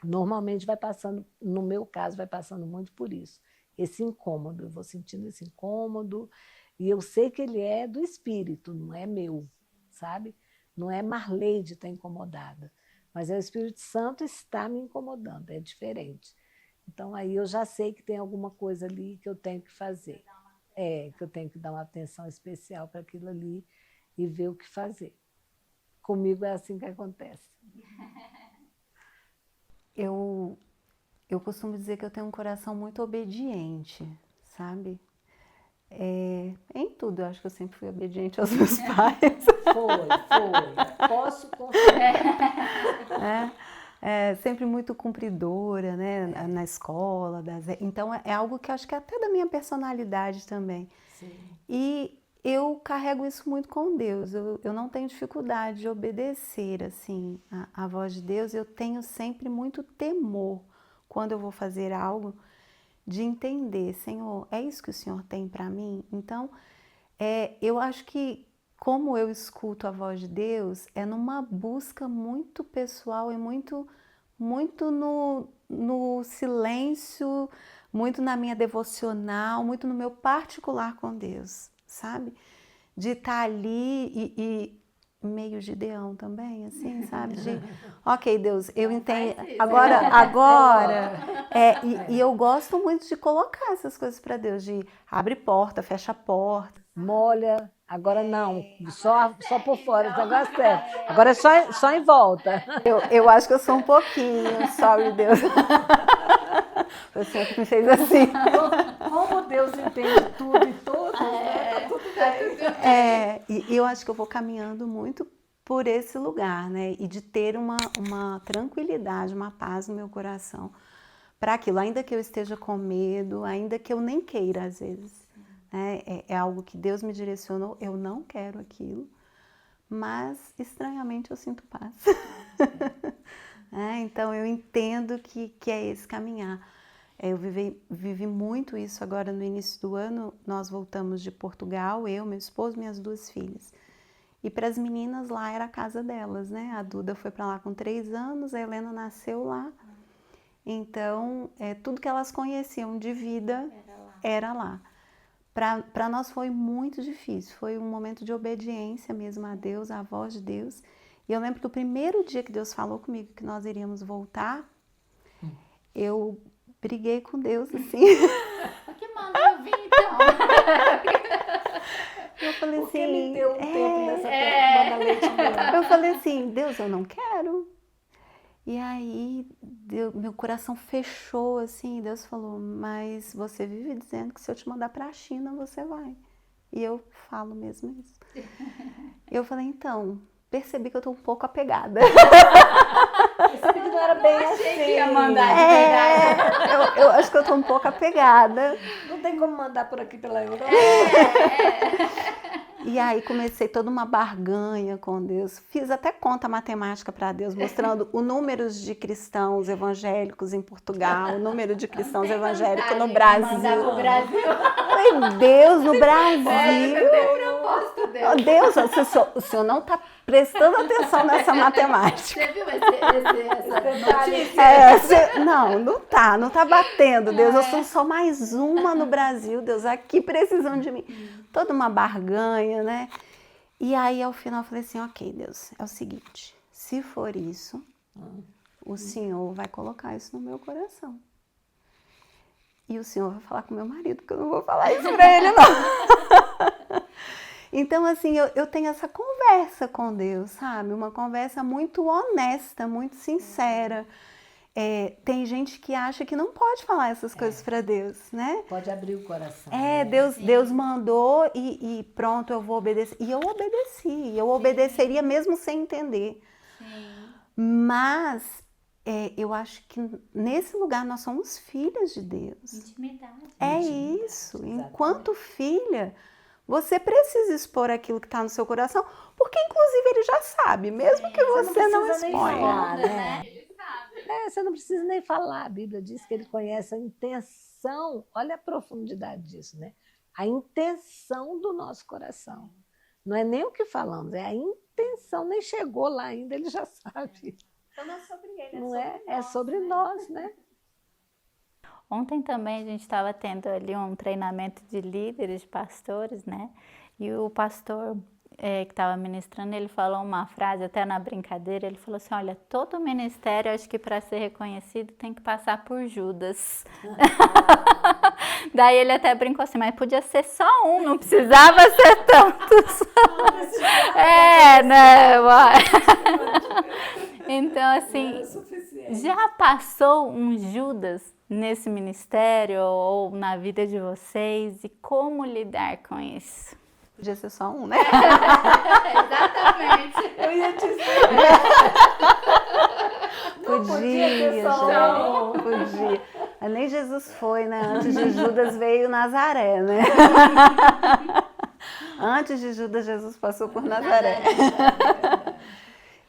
normalmente vai passando, no meu caso, vai passando muito por isso. Esse incômodo, eu vou sentindo esse incômodo, e eu sei que ele é do espírito, não é meu, sabe? Não é Marleide estar incomodada, mas é o Espírito Santo está me incomodando, é diferente. Então, aí eu já sei que tem alguma coisa ali que eu tenho que fazer. Que eu tenho que dar uma atenção especial para aquilo ali e ver o que fazer. Comigo é assim que acontece. Eu costumo dizer que eu tenho um coração muito obediente, sabe? Em tudo, eu acho que eu sempre fui obediente aos meus pais. Foi. Posso confirmar. Sempre muito cumpridora, né? Na escola. Então, é algo que eu acho que é até da minha personalidade também. Sim. E eu carrego isso muito com Deus. Eu não tenho dificuldade de obedecer, assim, a voz de Deus. Eu tenho sempre muito temor quando eu vou fazer algo, de entender, Senhor, é isso que o Senhor tem para mim? Então, eu acho que como eu escuto a voz de Deus, é numa busca muito pessoal e muito no silêncio, muito na minha devocional, muito no meu particular com Deus, sabe? De estar ali e meio Gideão também, assim, sabe? Ok, Deus, eu entendo. Agora. E eu gosto muito de colocar essas coisas para Deus, de abre porta, fecha a porta. Molha, agora não, só por fora, esse negócio é sério. Agora é só em volta. Eu acho que eu sou um pouquinho, sorry, Deus. Foi o Senhor que me fez assim. Como Deus entende tudo e todos, né? Tá tudo bem. E eu acho que eu vou caminhando muito por esse lugar, né? E de ter uma tranquilidade, uma paz no meu coração para aquilo, ainda que eu esteja com medo, ainda que eu nem queira às vezes. Né? É algo que Deus me direcionou, eu não quero aquilo, mas estranhamente eu sinto paz. Então eu entendo que é esse caminhar. Eu vivi muito isso agora no início do ano. Nós voltamos de Portugal, eu, meu esposo, minhas 2 filhas. E para as meninas lá era a casa delas, né? A Duda foi para lá com 3 anos, a Helena nasceu lá. Então, tudo que elas conheciam de vida era lá. Para nós foi muito difícil, foi um momento de obediência mesmo a Deus, à voz de Deus. E eu lembro que o primeiro dia que Deus falou comigo que nós iríamos voltar, eu briguei com Deus, assim. Que manda eu vir, então? Eu falei Por que assim... me deu um tempo nessa terra, manda leite mesmo? Eu falei assim, Deus, eu não quero. E aí, meu coração fechou assim, Deus falou, mas você vive dizendo que se eu te mandar para a China, você vai. E eu falo mesmo isso. Eu falei, então, percebi que eu tô um pouco apegada. Percebi que não era bem assim. Que ia mandar de verdade. Eu acho que eu tô um pouco apegada. Não tem como mandar por aqui pela Europa. E aí comecei toda uma barganha com Deus. Fiz até conta matemática para Deus, mostrando o número de cristãos evangélicos em Portugal, o número de cristãos evangélicos no Brasil. Mandar pro Brasil. Falei, Deus, no Brasil. Propósito dele. Oh, Deus, o senhor não está prestando atenção nessa matemática. Você viu essa notícia? Não tá batendo, Deus. Eu sou só mais uma no Brasil, Deus, aqui precisando de mim. Toda uma barganha, né? E aí, ao final, eu falei assim, ok, Deus, é o seguinte, se for isso, o Senhor vai colocar isso no meu coração. E o Senhor vai falar com meu marido, porque eu não vou falar isso pra ele, não. Então, assim, eu tenho essa conversa com Deus, sabe? Uma conversa muito honesta, muito sincera. Tem gente que acha que não pode falar essas coisas para Deus, né? Pode abrir o coração. Deus mandou e pronto, eu vou obedecer. E eu obedeci, eu obedeceria mesmo sem entender. Sim. Mas eu acho que nesse lugar nós somos filhas de Deus. Intimidade. Isso. Enquanto filha, você precisa expor aquilo que está no seu coração, porque inclusive ele já sabe, mesmo que você não exponha. Falar, né? Você não precisa nem falar. A Bíblia diz que ele conhece a intenção. Olha a profundidade disso, né? A intenção do nosso coração. Não é nem o que falamos, é a intenção. Nem chegou lá ainda, ele já sabe. Então não é sobre ele, não é sobre nós, né? Ontem também a gente estava tendo ali um treinamento de líderes, de pastores, né? E o pastor que estava ministrando, ele falou uma frase, até na brincadeira, ele falou assim, olha, todo ministério, acho que para ser reconhecido tem que passar por Judas. Daí ele até brincou assim, mas podia ser só um, não precisava ser tantos. Né? Então, assim, já passou um Judas nesse ministério ou na vida de vocês? E como lidar com isso? Podia ser só um, né? Exatamente. Eu ia dizer. Podia. Nem Jesus foi, né? Antes de Judas veio Nazaré, né? Antes de Judas, Jesus passou por Nazaré.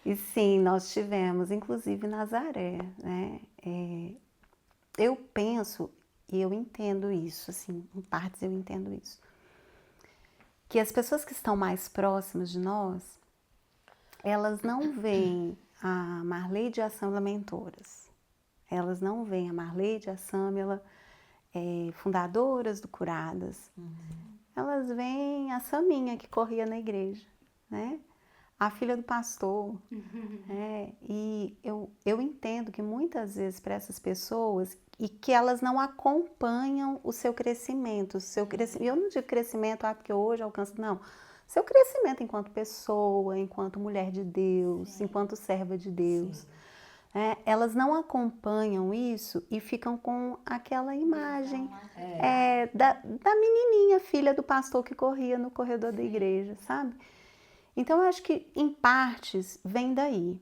E sim, nós tivemos, inclusive Nazaré, né? Eu penso e eu entendo isso, assim, em partes eu entendo isso. Que as pessoas que estão mais próximas de nós, elas não veem a Marleide e a Sâmela mentoras. Elas não veem a Marleide e a Sâmela fundadoras do Curadas. Elas veem a Saminha que corria na igreja, né? A filha do pastor. E eu entendo que muitas vezes para essas pessoas, e que elas não acompanham o seu crescimento. Eu não digo crescimento, porque hoje alcanço, não. Seu crescimento enquanto pessoa, enquanto mulher de Deus, enquanto serva de Deus. Elas não acompanham isso e ficam com aquela imagem da menininha, filha do pastor que corria no corredor da igreja, sabe? Então, eu acho que, em partes, vem daí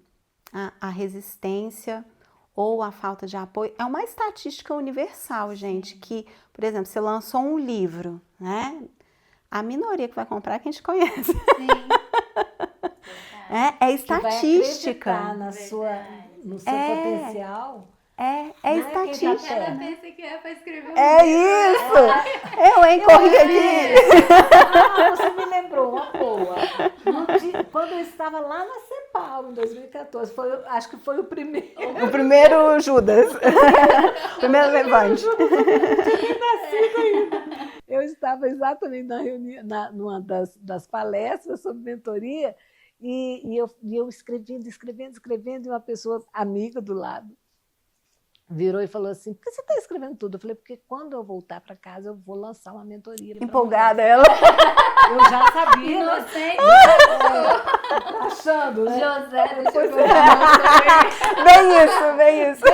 a resistência ou a falta de apoio. É uma estatística universal, gente, que, por exemplo, você lançou um livro, né? A minoria que vai comprar é quem te conhece. É estatística. Que vai no seu potencial. É estatística. Ela pensa que é para escrever um isso! Eu corri aqui. Você me lembrou uma boa. Quando eu estava lá na CEPAL, em 2014, acho que foi o primeiro. O primeiro Judas. O primeiro levante. Eu estava exatamente na reunião, numa das palestras sobre mentoria, e eu escrevendo, e uma pessoa amiga do lado virou e falou assim, por que você está escrevendo tudo? Eu falei, porque quando eu voltar para casa, eu vou lançar uma mentoria. Empolgada ela. Eu já sabia. Inocente. Achando, né? José, deixa eu Bem isso.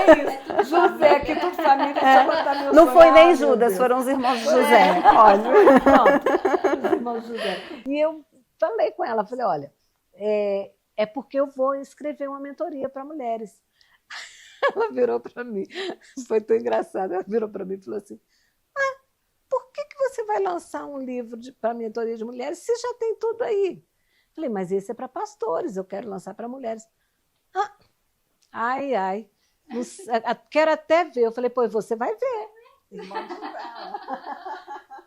José, que tudo família, deixa eu contar meu Não sonho. foi nem Ai, meu Judas, Deus. foram os irmãos de José. Óbvio. Pronto, os irmãos José. E eu falei com ela, falei, olha, é porque eu vou escrever uma mentoria para mulheres. Ela virou para mim, foi tão engraçado, ela virou para mim e falou assim, por que você vai lançar um livro para mentoria de mulheres se já tem tudo aí? Falei, mas esse é para pastores, eu quero lançar para mulheres. Ai, não sei, quero até ver. Eu falei, pois você vai ver.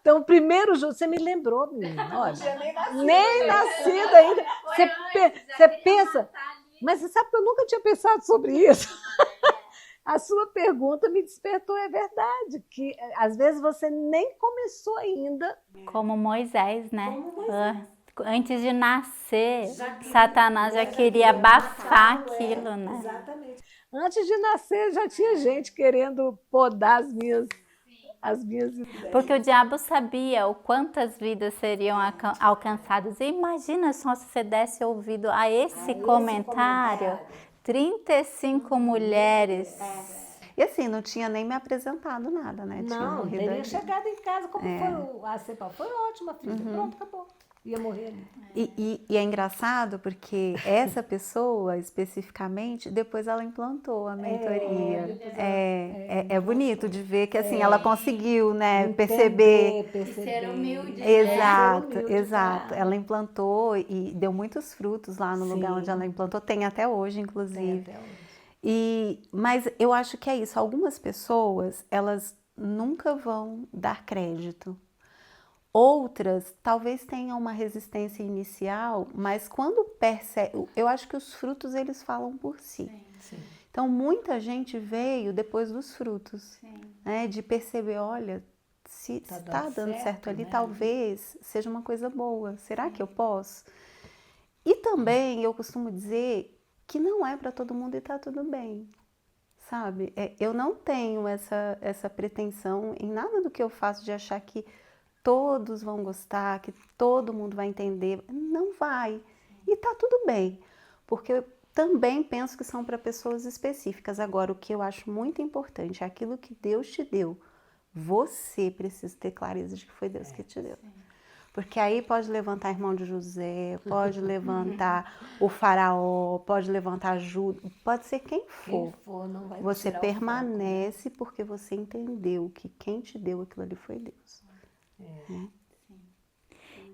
Então, o primeiro jogo, você me lembrou, menina, olha, nem nascida ainda. Você pensa, mas você sabe que eu nunca tinha pensado sobre isso? A sua pergunta me despertou, é verdade, que às vezes você nem começou ainda. Como Moisés, né? Antes de nascer, Satanás já queria abafar aquilo, né? Exatamente. Antes de nascer, já tinha gente querendo podar as minhas ideias. Porque o diabo sabia o quantas vidas seriam alcançadas. E imagina só se você desse ouvido a esse comentário. 35 mulheres. E assim, não tinha nem me apresentado nada, né? Tinha Não, morrido teria ali. chegado em casa, como foi a CEPAL? Foi ótima, filha. Pronto, acabou. Ia morrer ali. E é engraçado porque essa pessoa, especificamente, depois ela implantou a mentoria. É bonito de ver que assim, ela conseguiu, né, perceber. Ser humilde. Exato. Ela implantou e deu muitos frutos lá no lugar onde ela implantou. Tem até hoje, inclusive. Mas eu acho que é isso. Algumas pessoas, elas nunca vão dar crédito. Outras talvez tenham uma resistência inicial, mas quando percebe, eu acho que os frutos eles falam por si. Sim. Então muita gente veio depois dos frutos, né, de perceber, olha, se está dando certo ali, né? talvez seja uma coisa boa. Será que eu posso? E também eu costumo dizer que não é para todo mundo e está tudo bem. Sabe? Eu não tenho essa pretensão em nada do que eu faço de achar que todos vão gostar, que todo mundo vai entender. Não vai. E tá tudo bem. Porque eu também penso que são para pessoas específicas. Agora, o que eu acho muito importante é aquilo que Deus te deu. Você precisa ter clareza de que foi Deus que te deu. Porque aí pode levantar irmão de José, pode levantar o faraó, pode levantar Judas, pode ser quem for. Não vai Você tirar permanece porque você entendeu que quem te deu aquilo ali foi Deus.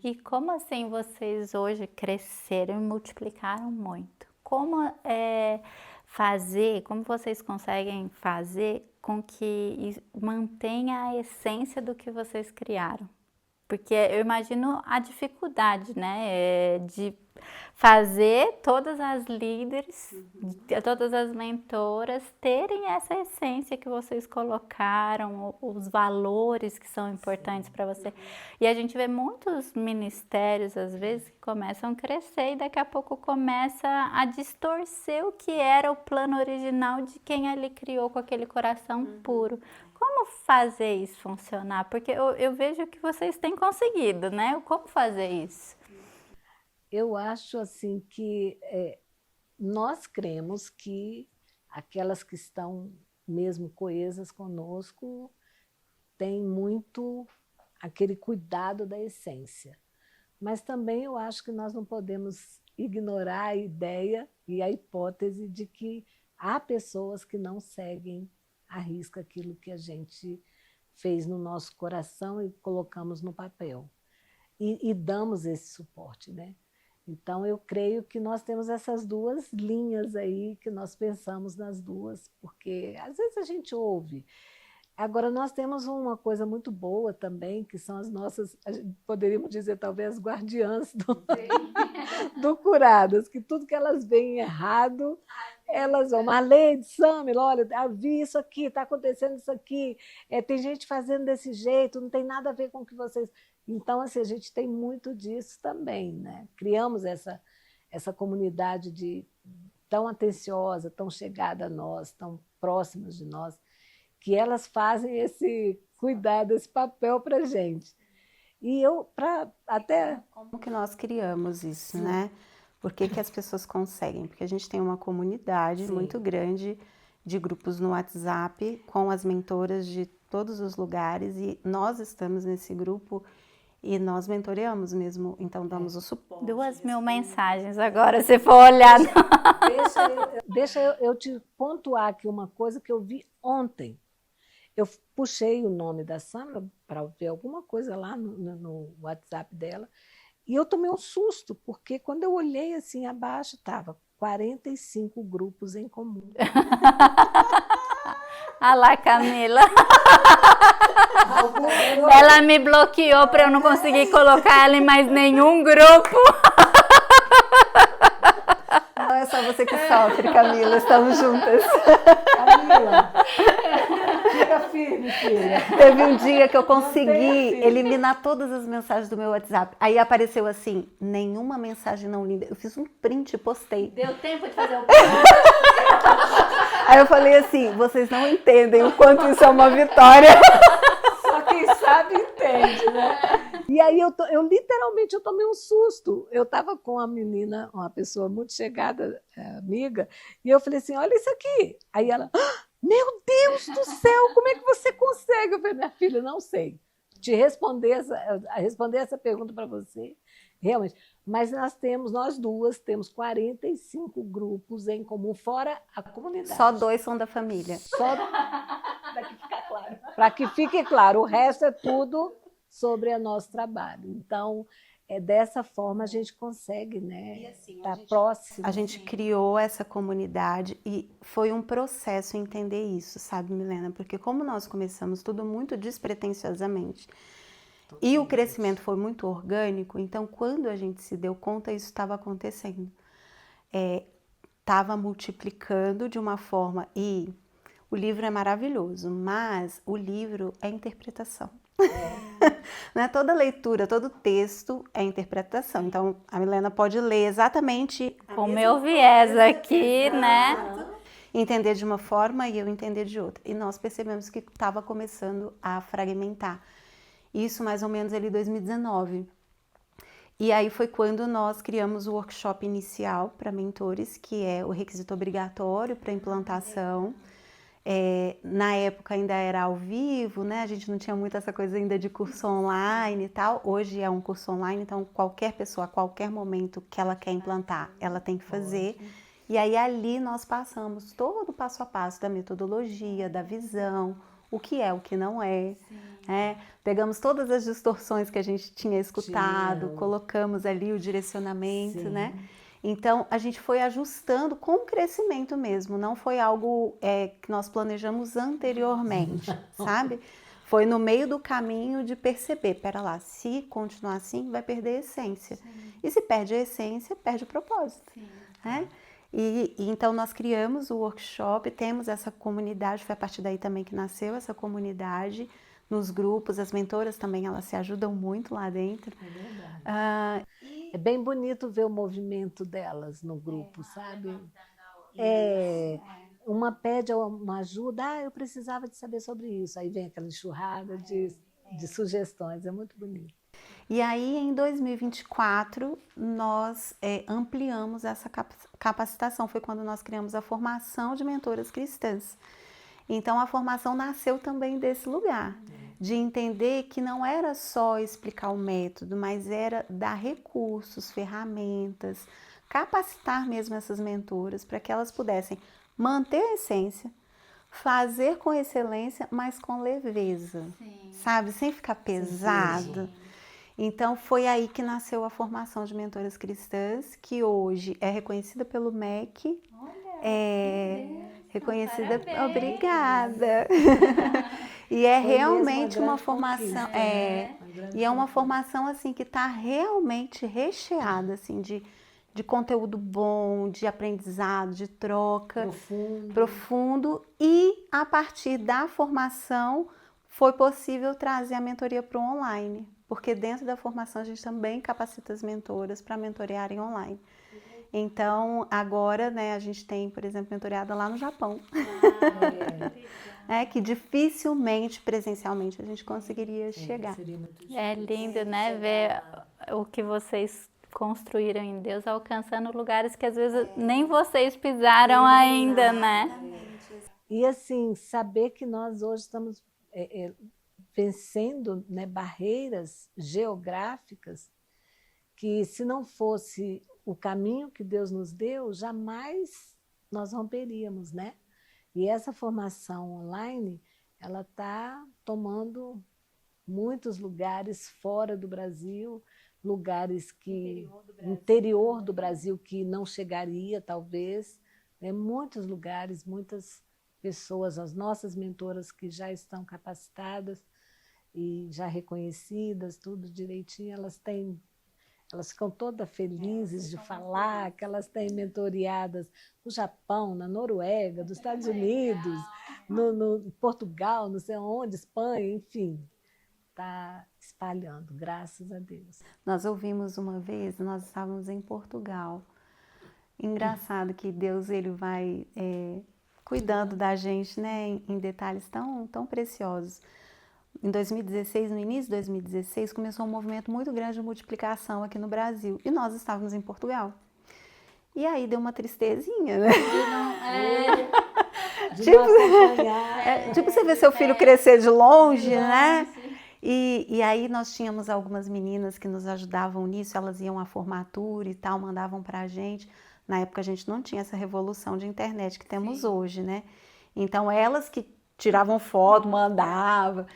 E como assim vocês hoje cresceram e multiplicaram muito? Como como vocês conseguem fazer com que mantenha a essência do que vocês criaram? Porque eu imagino a dificuldade, né, de fazer todas as líderes, todas as mentoras terem essa essência que vocês colocaram, os valores que são importantes para você. E a gente vê muitos ministérios, às vezes, que começam a crescer e daqui a pouco começa a distorcer o que era o plano original de quem ali criou com aquele coração puro. Como fazer isso funcionar? Porque eu vejo que vocês têm conseguido, né? Como fazer isso? Eu acho assim que nós cremos que aquelas que estão mesmo coesas conosco têm muito aquele cuidado da essência. Mas também eu acho que nós não podemos ignorar a ideia e a hipótese de que há pessoas que não seguem à risca aquilo que a gente fez no nosso coração e colocamos no papel. E damos esse suporte, né? Então, eu creio que nós temos essas duas linhas aí, que nós pensamos nas duas, porque às vezes a gente ouve. Agora, nós temos uma coisa muito boa também, que são as nossas, poderíamos dizer, talvez, as guardiãs do Curadas, que tudo que elas veem errado, elas vão. Marlene, Samir, olha, eu vi isso aqui, está acontecendo isso aqui, tem gente fazendo desse jeito, não tem nada a ver com o que vocês... Então, assim, a gente tem muito disso também, né? Criamos essa comunidade tão atenciosa, tão chegada a nós, tão próximas de nós, que elas fazem esse cuidado, esse papel para a gente. E eu, até... Como que nós criamos isso, né? Por que que as pessoas conseguem? Porque a gente tem uma comunidade muito grande de grupos no WhatsApp com as mentoras de todos os lugares e nós estamos nesse grupo e nós mentoreamos mesmo, então damos o suporte. 2.000 mensagens agora, se for olhar. Deixa eu te pontuar aqui uma coisa que eu vi ontem. Eu puxei o nome da Sandra para ver alguma coisa lá no WhatsApp dela e eu tomei um susto, porque quando eu olhei assim abaixo, estava 45 grupos em comum. Ah lá, Camila. Ela me bloqueou para eu não conseguir colocar ela em mais nenhum grupo. Não é só você que sofre, Camila, estamos juntas. Camila, fica firme, filha. Teve um dia que eu consegui eliminar todas as mensagens do meu WhatsApp. Aí apareceu assim, nenhuma mensagem não lida. Eu fiz um print e postei. Deu tempo de fazer o Aí eu falei assim, vocês não entendem o quanto isso é uma vitória. Só quem sabe entende, né? E aí eu literalmente eu tomei um susto. Eu estava com uma menina, uma pessoa muito chegada, amiga, e eu falei assim, olha isso aqui. Aí ela, meu Deus do céu, como é que você consegue? Eu falei, minha filha, não sei. Responder essa pergunta para você, realmente. Mas nós duas temos 45 grupos em comum, fora a comunidade. Só 2 são da família. Só para que fique claro. Para que fique claro, o resto é tudo sobre o nosso trabalho. Então, dessa forma a gente consegue, né, estar próximo. A gente criou essa comunidade e foi um processo entender isso, sabe, Milena? Porque como nós começamos tudo muito despretensiosamente, e o crescimento foi muito orgânico, então quando a gente se deu conta, isso estava acontecendo. Estava multiplicando de uma forma, e o livro é maravilhoso, mas o livro é interpretação. Não é toda leitura, todo texto é interpretação. Então, a Milena pode ler exatamente com o meu viés aqui, né? Entender de uma forma e eu entender de outra. E nós percebemos que estava começando a fragmentar. Isso mais ou menos ali em 2019. E aí foi quando nós criamos o workshop inicial para mentores, que é o requisito obrigatório para implantação. Na época ainda era ao vivo, né? A gente não tinha muito essa coisa ainda de curso online e tal. Hoje é um curso online, então qualquer pessoa, a qualquer momento que ela quer implantar, ela tem que fazer. E aí ali nós passamos todo o passo a passo da metodologia, da visão, o que é, o que não é. Pegamos todas as distorções que a gente tinha escutado, colocamos ali o direcionamento, né? Então, a gente foi ajustando com o crescimento mesmo, não foi algo que nós planejamos anteriormente, sabe? Foi no meio do caminho de perceber, pera lá, se continuar assim, vai perder a essência. E se perde a essência, perde o propósito, né? E então, nós criamos o workshop, temos essa comunidade, foi a partir daí também que nasceu essa comunidade, nos grupos, as mentoras também, elas se ajudam muito lá dentro. É verdade. É bem bonito ver o movimento delas no grupo, sabe? Uma pede uma ajuda, eu precisava de saber sobre isso. Aí vem aquela enxurrada de sugestões, é muito bonito. E aí, em 2024, nós ampliamos essa capacitação. Foi quando nós criamos a formação de mentoras cristãs. Então, a formação nasceu também desse lugar, de entender que não era só explicar o método, mas era dar recursos, ferramentas, capacitar mesmo essas mentoras para que elas pudessem manter a essência, fazer com excelência, mas com leveza, sabe? Sem ficar pesado. Então, foi aí que nasceu a formação de mentoras cristãs, que hoje é reconhecida pelo MEC. Reconhecida, parabéns. Obrigada. E é realmente uma formação, e é uma formação assim que está realmente recheada assim de conteúdo bom, de aprendizado, de troca profundo. E a partir da formação foi possível trazer a mentoria para o online, porque dentro da formação a gente também capacita as mentoras para mentorearem online. Então, agora, né, a gente tem, por exemplo, mentoreada lá no Japão, que dificilmente, presencialmente, a gente conseguiria chegar. Seria muito difícil. É lindo, né, ver o que vocês construíram em Deus, alcançando lugares que às vezes nem vocês pisaram ainda, né? E assim, saber que nós hoje estamos vencendo, né, barreiras geográficas que, se não fosse o caminho que Deus nos deu, jamais nós romperíamos, né? E essa formação online, ela está tomando muitos lugares fora do Brasil, lugares que interior do Brasil que não chegaria, talvez, né? Muitos lugares, muitas pessoas, as nossas mentoras que já estão capacitadas e já reconhecidas, tudo direitinho, elas ficam todas felizes de falar que elas têm mentoreadas no Japão, na Noruega, nos Estados Unidos, no Portugal, não sei onde, Espanha, enfim. Está espalhando, graças a Deus. Nós ouvimos uma vez, nós estávamos em Portugal. Engraçado que Deus ele vai cuidando da gente, né, em detalhes tão preciosos. Em 2016, no início de 2016, começou um movimento muito grande de multiplicação aqui no Brasil. E nós estávamos em Portugal. E aí deu uma tristezinha, né? Tipo você vê seu filho crescer de longe, né? E aí nós tínhamos algumas meninas que nos ajudavam nisso, elas iam à formatura e tal, mandavam pra gente. Na época a gente não tinha essa revolução de internet que temos hoje, né? Então elas que tiravam foto, mandavam.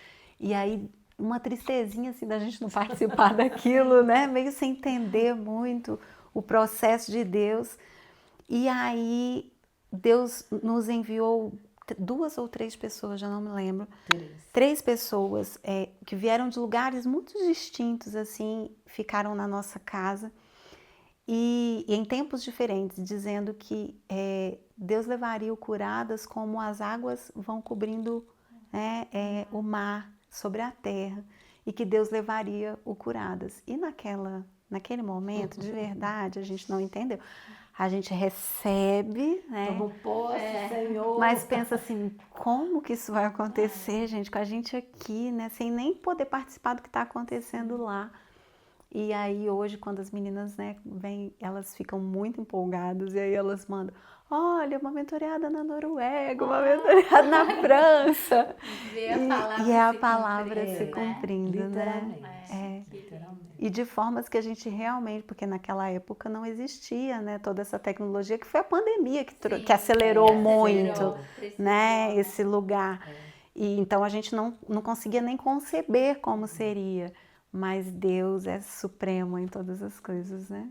E aí, uma tristezinha assim da gente não participar daquilo, né? Meio sem entender muito o processo de Deus. E aí, Deus nos enviou 2 ou 3 pessoas, já não me lembro. 3 pessoas que vieram de lugares muito distintos, assim, ficaram na nossa casa. E em tempos diferentes, dizendo que Deus levaria o Curadas como as águas vão cobrindo o mar sobre a terra, e que Deus levaria o Curadas. E naquele momento, de verdade, a gente não entendeu. A gente recebe, né? Como posse, Senhor. Mas pensa assim, como que isso vai acontecer, gente, com a gente aqui, né? Sem nem poder participar do que está acontecendo lá. E aí hoje, quando as meninas, né, vêm, elas ficam muito empolgadas e aí elas mandam, olha, uma mentoreada na Noruega, uma mentoreada na França. E é a palavra se cumprindo, né? Literalmente. E de formas que a gente realmente, porque naquela época não existia, né, toda essa tecnologia, que foi a pandemia que acelerou muito, né, esse lugar. E então a gente não conseguia nem conceber como seria. Mas Deus é supremo em todas as coisas, né?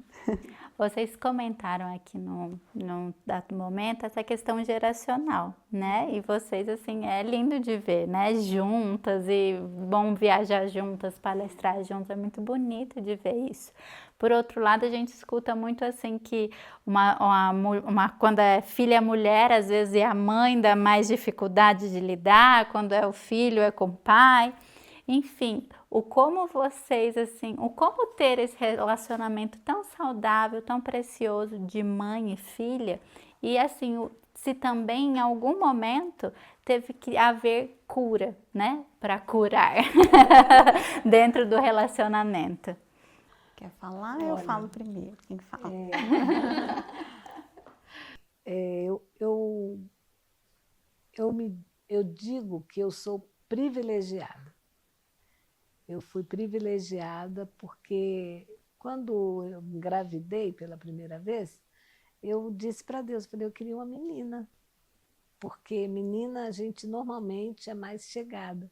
Vocês comentaram aqui num dado momento essa questão geracional, né? E vocês, assim, é lindo de ver, né? Juntas e bom viajar juntas, palestrar juntas, é muito bonito de ver isso. Por outro lado, a gente escuta muito assim que quando é filha mulher, às vezes é a mãe dá mais dificuldade de lidar, quando é o filho é com o pai. Enfim, o como ter esse relacionamento tão saudável, tão precioso de mãe e filha, e assim, se também em algum momento teve que haver cura, né, para curar dentro do relacionamento. Quer falar? Eu falo primeiro, quem fala? Eu digo que eu sou privilegiada. Eu fui privilegiada porque quando eu engravidei pela primeira vez, eu disse para Deus, eu queria uma menina, porque menina a gente normalmente é mais chegada.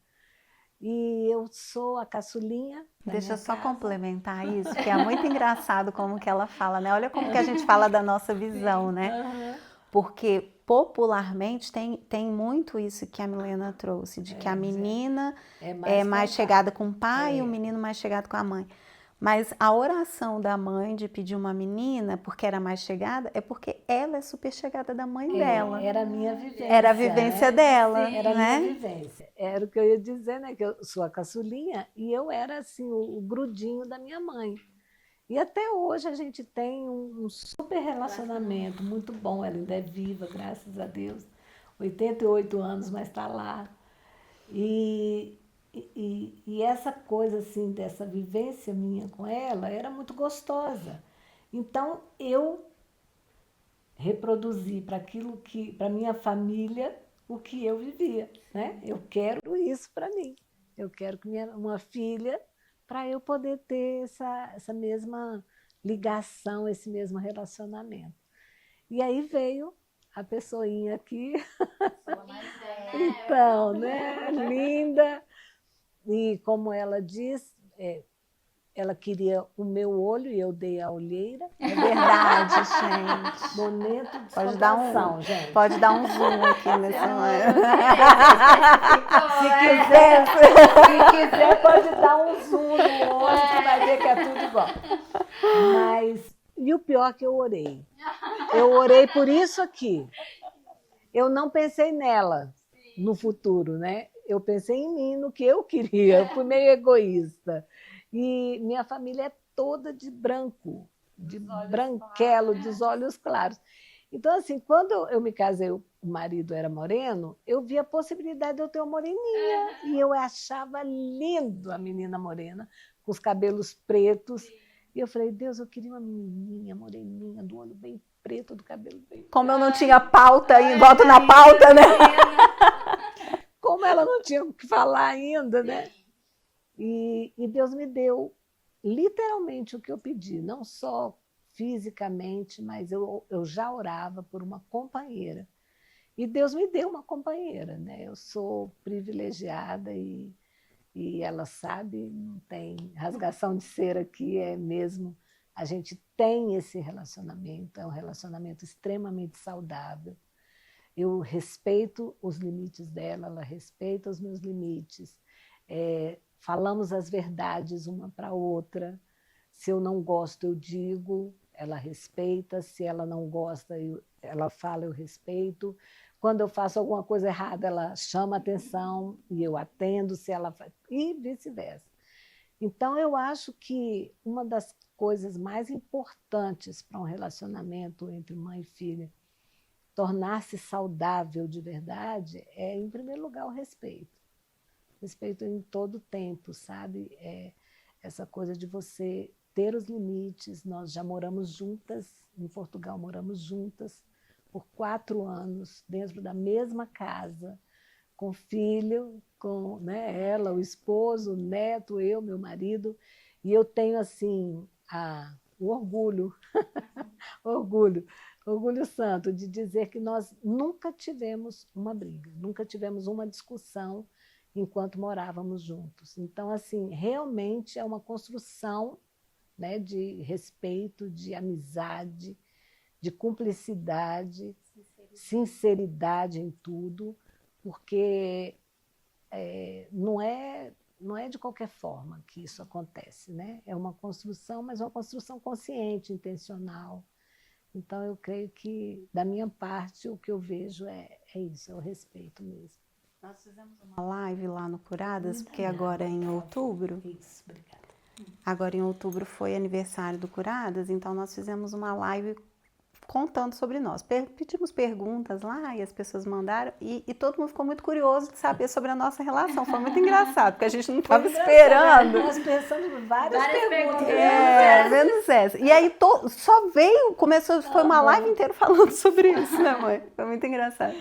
E eu sou a caçulinha. Deixa eu só complementar isso, que é muito engraçado como que ela fala, né? Olha como que a gente fala da nossa visão, né? Porque popularmente tem muito isso que a Milena trouxe, de que a menina é mais chegada com o pai e o menino mais chegado com a mãe. Mas a oração da mãe de pedir uma menina, porque era mais chegada, é porque ela é super chegada da mãe dela. Era a minha vivência. Era a vivência dela, Sim, era né? a minha vivência. Era o que eu ia dizer, né? Que eu sou a caçulinha e eu era assim o grudinho da minha mãe. E até hoje a gente tem um super relacionamento muito bom. Ela ainda é viva, graças a Deus. 88 anos, mas está lá. E essa coisa assim, dessa vivência minha com ela, era muito gostosa. Então, eu reproduzi para minha família, o que eu vivia, né? Eu quero isso para mim. Eu quero que uma filha, para eu poder ter essa mesma ligação, esse mesmo relacionamento. E aí veio a pessoinha aqui. Então, né? Linda. E como ela diz, ela queria o meu olho e eu dei a olheira. É verdade, gente. Momento de Pode dar um, gente. pode dar um zoom aqui nesse momento. Se quiser, pode dar um zoom no olho, que vai ver que é tudo igual. Mas, e o pior é que eu orei. Eu orei por isso aqui. Eu não pensei nela no futuro, né? Eu pensei em mim, no que eu queria. Eu fui meio egoísta. E minha família é toda de branco, de branquelo, dos olhos claros. Então, assim, quando eu me casei, o marido era moreno, eu vi a possibilidade de eu ter uma moreninha. E eu achava lindo a menina morena, com os cabelos pretos. E eu falei, Deus, eu queria uma menininha moreninha, do olho bem preto, do cabelo bem preto. Como eu não tinha pauta, volto na pauta, né? Como ela não tinha o que falar ainda, né? E Deus me deu literalmente o que eu pedi, não só fisicamente, mas eu já orava por uma companheira. E Deus me deu uma companheira, né? Eu sou privilegiada e ela sabe, não tem rasgação de cera aqui, é mesmo. A gente tem esse relacionamento, é um relacionamento extremamente saudável. Eu respeito os limites dela, ela respeita os meus limites. Falamos as verdades uma para a outra. Se eu não gosto, eu digo, ela respeita. Se ela não gosta, ela fala, eu respeito. Quando eu faço alguma coisa errada, ela chama atenção e eu atendo, se ela faz, e vice-versa. Então, eu acho que uma das coisas mais importantes para um relacionamento entre mãe e filha, tornar-se saudável de verdade, é, em primeiro lugar, o respeito. Respeito em todo o tempo, sabe? Essa coisa de você ter os limites. Nós já moramos juntas, em Portugal moramos juntas por 4 anos, dentro da mesma casa, com filho, com, né, ela, o esposo, o neto, eu, meu marido. E eu tenho, assim, o orgulho, orgulho santo de dizer que nós nunca tivemos uma briga, nunca tivemos uma discussão enquanto morávamos juntos. Então, assim, realmente é uma construção, né, de respeito, de amizade, de cumplicidade, sinceridade em tudo, porque não é de qualquer forma que isso acontece, né? É uma construção, mas uma construção consciente, intencional. Então, eu creio que, da minha parte, o que eu vejo é isso, é o respeito mesmo. Nós fizemos uma live lá no Curadas, porque agora é em outubro. Isso, obrigada. Agora em outubro foi aniversário do Curadas, então nós fizemos uma live contando sobre nós. Pedimos perguntas lá e as pessoas mandaram e todo mundo ficou muito curioso de saber sobre a nossa relação. Foi muito engraçado, porque a gente não estava esperando. Nós pensamos em várias perguntas. Menos essa. E aí só veio, foi uma live inteira falando sobre isso, né, mãe? Foi muito engraçado.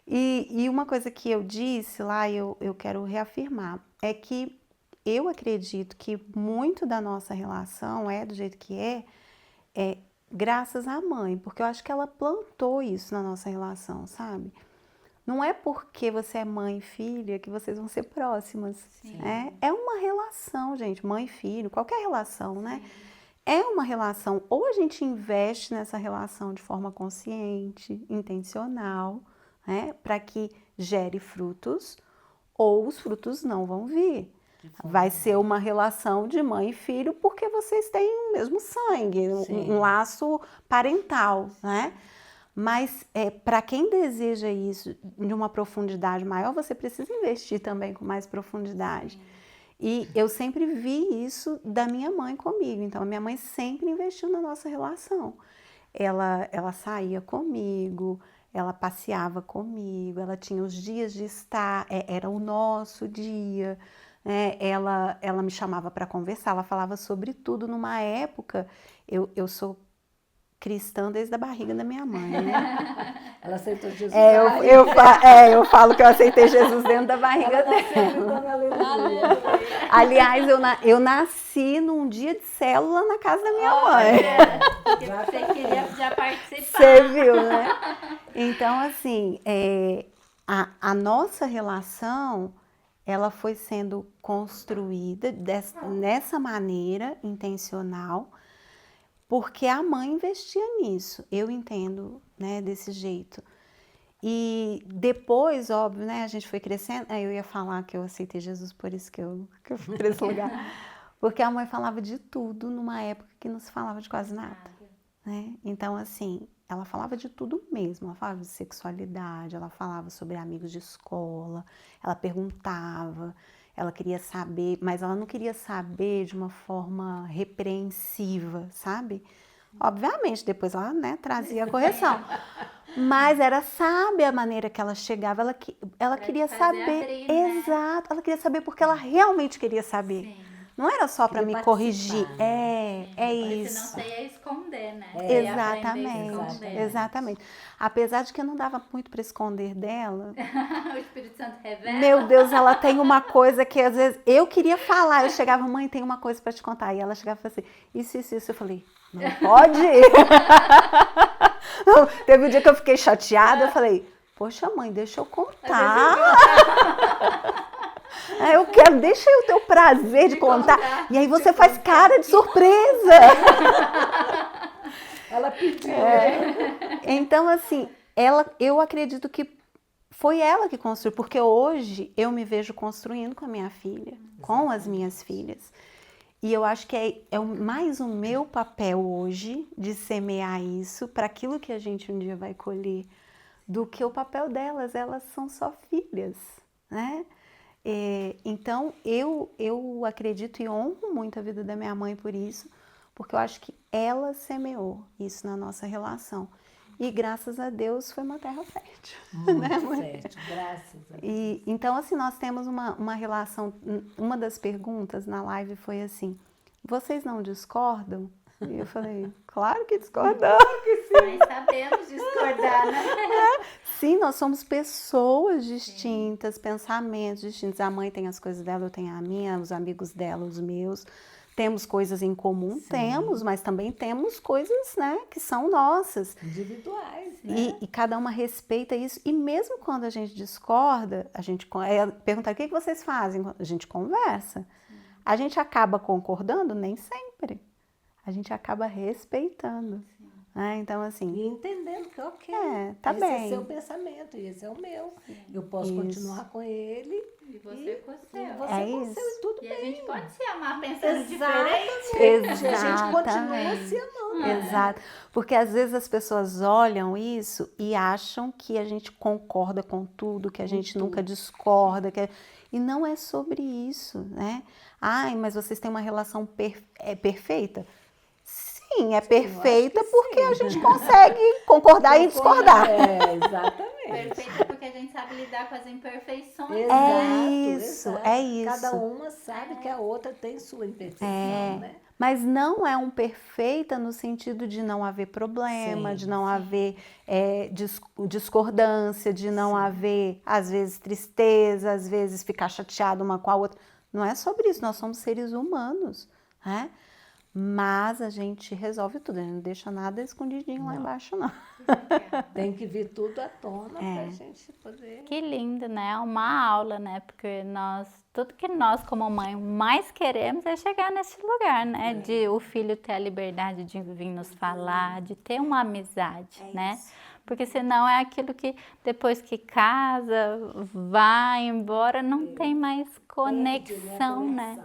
E uma coisa que eu disse lá, eu quero reafirmar, é que eu acredito que muito da nossa relação do jeito que é graças à mãe, porque eu acho que ela plantou isso na nossa relação, sabe? Não é porque você é mãe e filha que vocês vão ser próximas. É uma relação, gente, mãe e filho, qualquer relação, né? É uma relação, ou a gente investe nessa relação de forma consciente, intencional, né? Para que gere frutos, ou os frutos não vão vir. Vai ser uma relação de mãe e filho porque vocês têm o mesmo sangue, um laço parental, né? Mas para quem deseja isso de uma profundidade maior, você precisa investir também com mais profundidade. E eu sempre vi isso da minha mãe comigo. Então, a minha mãe sempre investiu na nossa relação. Ela saía comigo, ela passeava comigo, ela tinha os dias de estar, era o nosso dia, né? Ela me chamava para conversar, ela falava sobre tudo. Numa época, eu sou cristã desde a barriga da minha mãe, né? Ela aceitou Jesus. Eu falo que eu aceitei Jesus dentro da barriga dela. Aliás, eu nasci num dia de célula na casa da minha mãe. Você queria já participar. Você viu, né? Então, assim, a nossa relação, ela foi sendo construída nessa maneira intencional, porque a mãe investia nisso. Eu entendo, né, desse jeito. E depois, óbvio, né, a gente foi crescendo. Aí eu ia falar que eu aceitei Jesus, por isso que eu fui para esse lugar. Porque a mãe falava de tudo numa época que não se falava de quase nada, né? Então, assim, ela falava de tudo mesmo. Ela falava de sexualidade, ela falava sobre amigos de escola, ela perguntava, ela queria saber, mas ela não queria saber de uma forma repreensiva, sabe? Obviamente, depois ela, né, trazia a correção. Mas era sábia a maneira que ela chegava, ela queria saber. Abrir, né? Exato, ela queria saber porque ela realmente queria saber. Sim. Não era só para Queria me corrigir. participar, né? É Porque isso. senão você ia esconder, né? Você ia aprender a Exatamente, esconder. exatamente. Apesar de que eu não dava muito para esconder dela. O Espírito Santo revela. Meu Deus, ela tem uma coisa que às vezes eu queria falar. Eu chegava, mãe, tem uma coisa para te contar. E ela chegava e falava assim, isso. Eu falei, não pode. Teve um dia que eu fiquei chateada. Eu falei, poxa, mãe, deixa eu contar. Eu quero, deixa aí o teu prazer de contar. E aí você faz cara de surpresa. Ela pediu. Então, assim, eu acredito que foi ela que construiu, porque hoje eu me vejo construindo com a minha filha, com as minhas filhas. E eu acho que é mais o meu papel hoje de semear isso para aquilo que a gente um dia vai colher, do que o papel delas. Elas são só filhas, né? Então, eu acredito e honro muito a vida da minha mãe por isso, porque eu acho que ela semeou isso na nossa relação. E graças a Deus foi uma terra fértil. Muito fértil, graças a Deus. Então, assim, nós temos uma relação. Uma das perguntas na live foi assim: vocês não discordam? E eu falei, claro que discordamos. Mas sabemos discordar, né? Sim, nós somos pessoas distintas, pensamentos distintos. A mãe tem as coisas dela, eu tenho a minha, os amigos dela, os meus. Temos coisas em comum? Sim. Temos, mas também temos coisas, né, que são nossas. Individuais, né? E cada uma respeita isso. E mesmo quando a gente discorda, a gente pergunta, o que vocês fazem? A gente conversa. A gente acaba concordando? Nem sempre. A gente acaba respeitando. Né? Então, assim... E entendendo que, ok, tá esse bem. é seu pensamento e esse é o meu. Eu posso continuar com ele. E você com o seu. E você com o seu e tudo E bem. a gente pode se amar pensando diferente. Exatamente. A gente continua se amando. Exato. Porque às vezes as pessoas olham isso e acham que a gente concorda com tudo, que a gente nunca discorda. E não é sobre isso, né? Ai, mas vocês têm uma relação perfeita? Sim, é perfeita porque a gente consegue concordar e discordar. Exatamente. Perfeita porque a gente sabe lidar com as imperfeições. Exato. É isso. Cada uma sabe que a outra tem sua imperfeição, né? Mas não é um perfeita no sentido de não haver problema, de não haver discordância, de não haver, às vezes, tristeza, às vezes ficar chateado uma com a outra. Não é sobre isso, nós somos seres humanos, né? Mas a gente resolve tudo, a gente não deixa nada escondidinho lá embaixo, não. Tem que vir tudo à tona pra gente poder... Que lindo, né? Uma aula, né? Porque tudo que nós como mãe mais queremos é chegar nesse lugar, né? De o filho ter a liberdade de vir nos falar, de ter uma amizade, né? Porque senão é aquilo que depois que casa, vai embora, não tem mais conexão, né?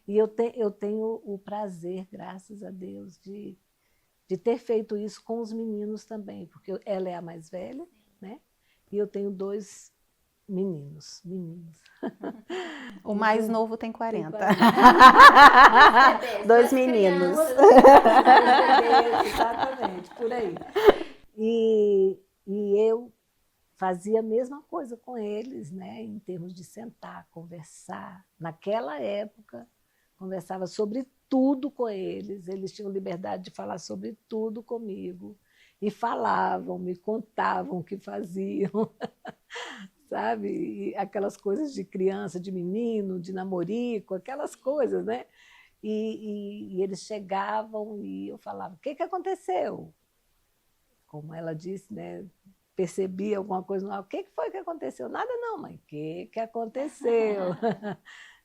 E eu tenho o prazer, graças a Deus, de ter feito isso com os meninos também, porque ela é a mais velha, né? E eu tenho 2 Meninos, meninos. O mais novo tem 40. Tem 2 meninos. Dois bebês, exatamente, por aí. E eu fazia a mesma coisa com eles, né, em termos de sentar, conversar. Naquela época, conversava sobre tudo com eles, eles tinham liberdade de falar sobre tudo comigo. E falavam, me contavam o que faziam, sabe? E aquelas coisas de criança, de menino, de namorico, aquelas coisas, né? E eles chegavam e eu falava, o que aconteceu? Como ela disse, né? Percebi alguma coisa, o que foi que aconteceu? Nada não, mãe, o que aconteceu?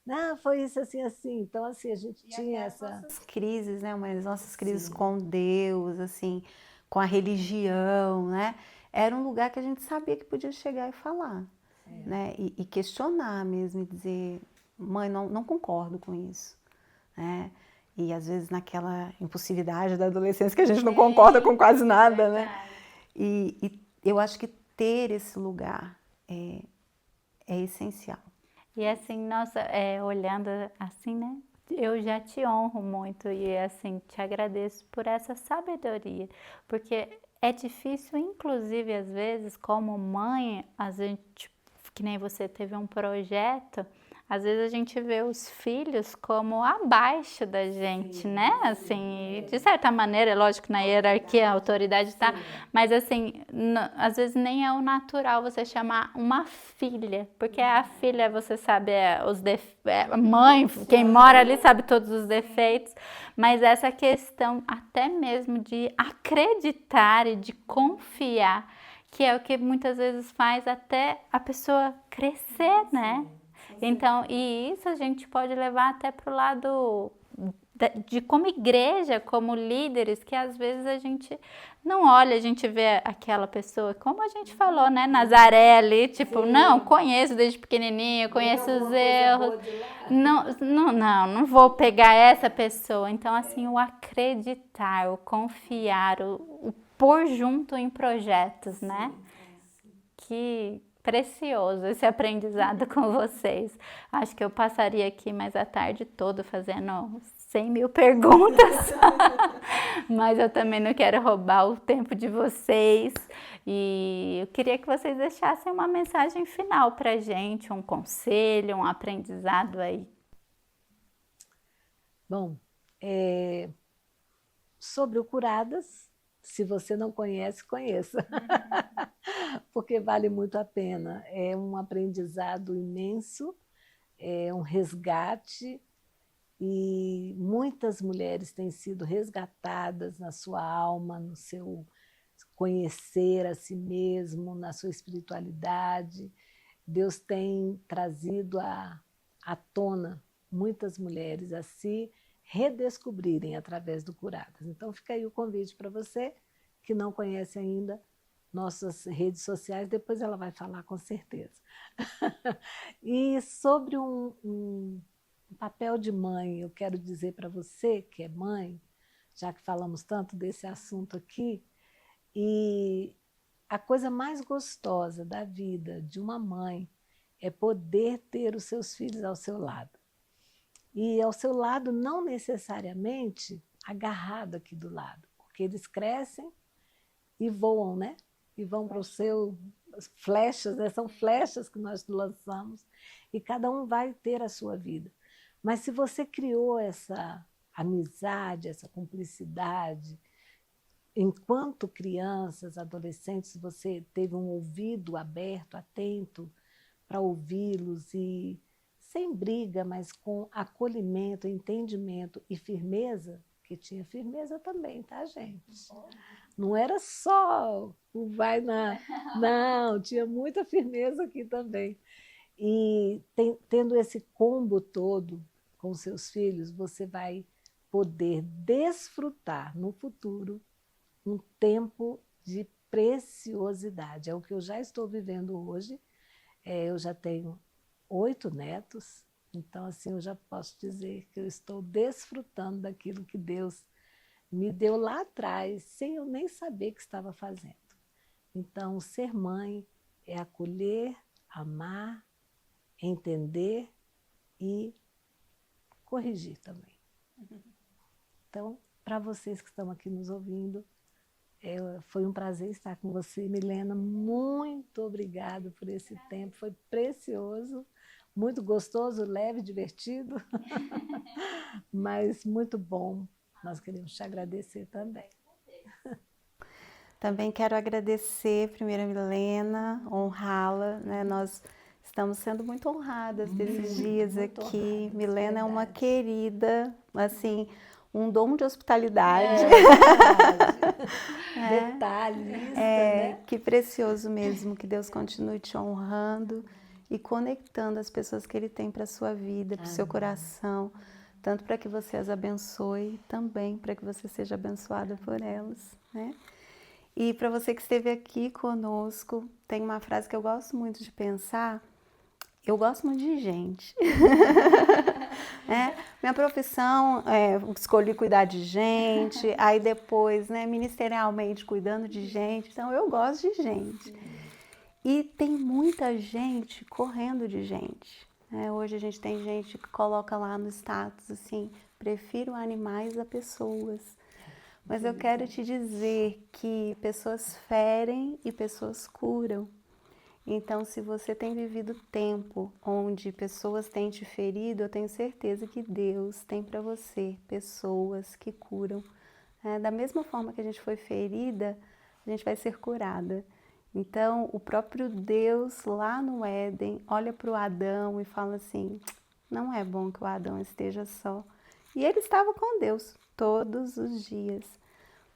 Não, foi isso assim, assim. Então, assim, a gente tinha essa... Crises, né? Mas nossas crises Sim. com Deus, assim, com a religião, né? Era um lugar que a gente sabia que podia chegar e falar, né? E questionar mesmo, e dizer, mãe, não concordo com isso, né? E às vezes naquela impulsividade da adolescência que a gente não concorda com quase nada, né? E eu acho que ter esse lugar é essencial. E assim, nossa, olhando assim, né? Eu já te honro muito e assim, te agradeço por essa sabedoria, porque é difícil, inclusive às vezes, como mãe, a gente, que nem você teve um projeto, às vezes a gente vê os filhos como abaixo da gente, né? Assim, de certa maneira, é lógico que na hierarquia a autoridade está, mas assim, às vezes nem é o natural você chamar uma filha, porque a filha, você sabe, a mãe, quem mora ali sabe todos os defeitos, mas essa questão até mesmo de acreditar e de confiar, que é o que muitas vezes faz até a pessoa crescer, né? Então, e isso a gente pode levar até para o lado de como igreja, como líderes, que às vezes a gente não olha, a gente vê aquela pessoa, como a gente falou, né, Nazaré ali, tipo, não, conheço desde pequenininho, conheço os erros, não vou pegar essa pessoa. Então, assim, o acreditar, o confiar, o pôr junto em projetos, né? Que precioso esse aprendizado com vocês. Acho que eu passaria aqui mais a tarde toda fazendo 100.000 perguntas, mas eu também não quero roubar o tempo de vocês e eu queria que vocês deixassem uma mensagem final pra gente, um conselho, um aprendizado aí. Bom, sobre o Curadas, se você não conhece, conheça. Porque vale muito a pena. É um aprendizado imenso, é um resgate, e muitas mulheres têm sido resgatadas na sua alma, no seu conhecer a si mesmo, na sua espiritualidade. Deus tem trazido à tona muitas mulheres a se redescobrirem através do Curadas. Então fica aí o convite para você que não conhece ainda nossas redes sociais, depois ela vai falar com certeza. E sobre um papel de mãe, eu quero dizer para você que é mãe, já que falamos tanto desse assunto aqui, e a coisa mais gostosa da vida de uma mãe é poder ter os seus filhos ao seu lado. E ao seu lado não necessariamente agarrado aqui do lado, porque eles crescem e voam, né? E vão para o seu... flechas, né? São flechas que nós lançamos e cada um vai ter a sua vida. Mas se você criou essa amizade, essa cumplicidade, enquanto crianças, adolescentes, você teve um ouvido aberto, atento para ouvi-los e sem briga, mas com acolhimento, entendimento e firmeza, que tinha firmeza também, tá, gente? Não era só o vai na... Não, tinha muita firmeza aqui também. E tendo esse combo todo com seus filhos, você vai poder desfrutar no futuro um tempo de preciosidade. É o que eu já estou vivendo hoje. Eu já tenho 8 netos, então assim eu já posso dizer que eu estou desfrutando daquilo que Deus me deu lá atrás, sem eu nem saber que estava fazendo. Então, ser mãe é acolher, amar, entender e corrigir também. Então, para vocês que estão aqui nos ouvindo, foi um prazer estar com você, Milena. Muito obrigada por esse tempo, foi precioso, muito gostoso, leve, divertido, mas muito bom. Nós queremos te agradecer também. Também quero agradecer primeiro a Milena, honrá-la, né? Nós estamos sendo muito honradas desses dias aqui. Honradas, Milena é uma verdade. querida, assim, um dom de hospitalidade. Detalhista, né? Que precioso mesmo, que Deus continue te honrando e conectando as pessoas que Ele tem para a sua vida, para o seu coração, tanto para que você as abençoe, também para que você seja abençoada por elas, né? E para você que esteve aqui conosco, tem uma frase que eu gosto muito de pensar. Eu gosto muito de gente. Minha profissão, escolhi cuidar de gente, aí depois, né, ministerialmente, cuidando de gente. Então, eu gosto de gente. E tem muita gente correndo de gente. Hoje a gente tem gente que coloca lá no status, assim, prefiro animais a pessoas. Mas eu quero te dizer que pessoas ferem e pessoas curam. Então, se você tem vivido tempo onde pessoas têm te ferido, eu tenho certeza que Deus tem para você pessoas que curam. Da mesma forma que a gente foi ferida, a gente vai ser curada. Então, o próprio Deus lá no Éden olha para o Adão e fala assim, não é bom que o Adão esteja só. E ele estava com Deus todos os dias.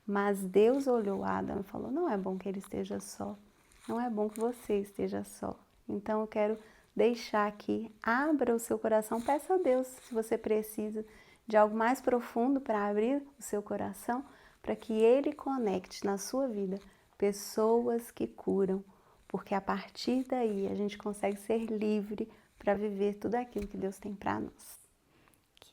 Mas Deus olhou Adão e falou, não é bom que ele esteja só. Não é bom que você esteja só. Então eu quero deixar aqui, abra o seu coração, peça a Deus se você precisa de algo mais profundo para abrir o seu coração, para que Ele conecte na sua vida pessoas que curam, porque a partir daí a gente consegue ser livre para viver tudo aquilo que Deus tem para nós.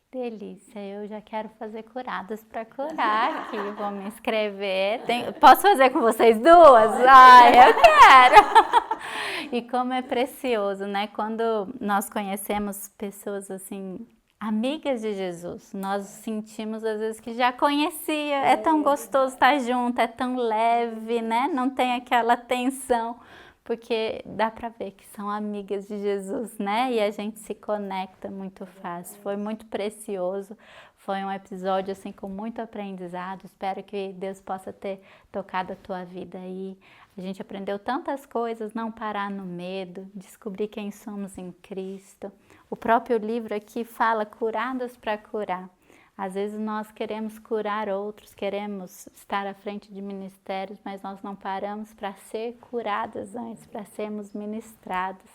Delícia, eu já quero fazer curadas para curar aqui, vou me inscrever. Posso fazer com vocês duas? Ai, eu quero! E como é precioso, né? Quando nós conhecemos pessoas assim, amigas de Jesus, nós sentimos às vezes que já conhecia, é tão gostoso estar junto, é tão leve, né? Não tem aquela tensão. Porque dá para ver que são amigas de Jesus, né? E a gente se conecta muito fácil. Foi muito precioso, foi um episódio assim com muito aprendizado. Espero que Deus possa ter tocado a tua vida aí. A gente aprendeu tantas coisas, não parar no medo, descobrir quem somos em Cristo. O próprio livro aqui fala curadas para curar. Às vezes nós queremos curar outros, queremos estar à frente de ministérios, mas nós não paramos para ser curadas antes, para sermos ministradas.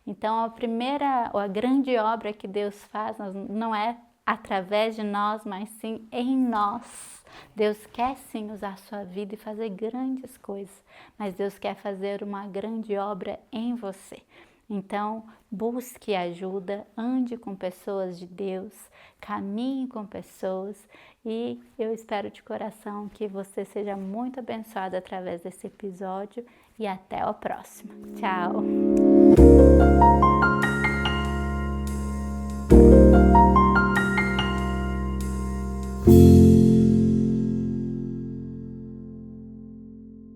Então a grande obra que Deus faz não é através de nós, mas sim em nós. Deus quer sim usar a sua vida e fazer grandes coisas, mas Deus quer fazer uma grande obra em você. Então, busque ajuda, ande com pessoas de Deus, caminhe com pessoas e eu espero de coração que você seja muito abençoado através desse episódio e até o próximo. Tchau!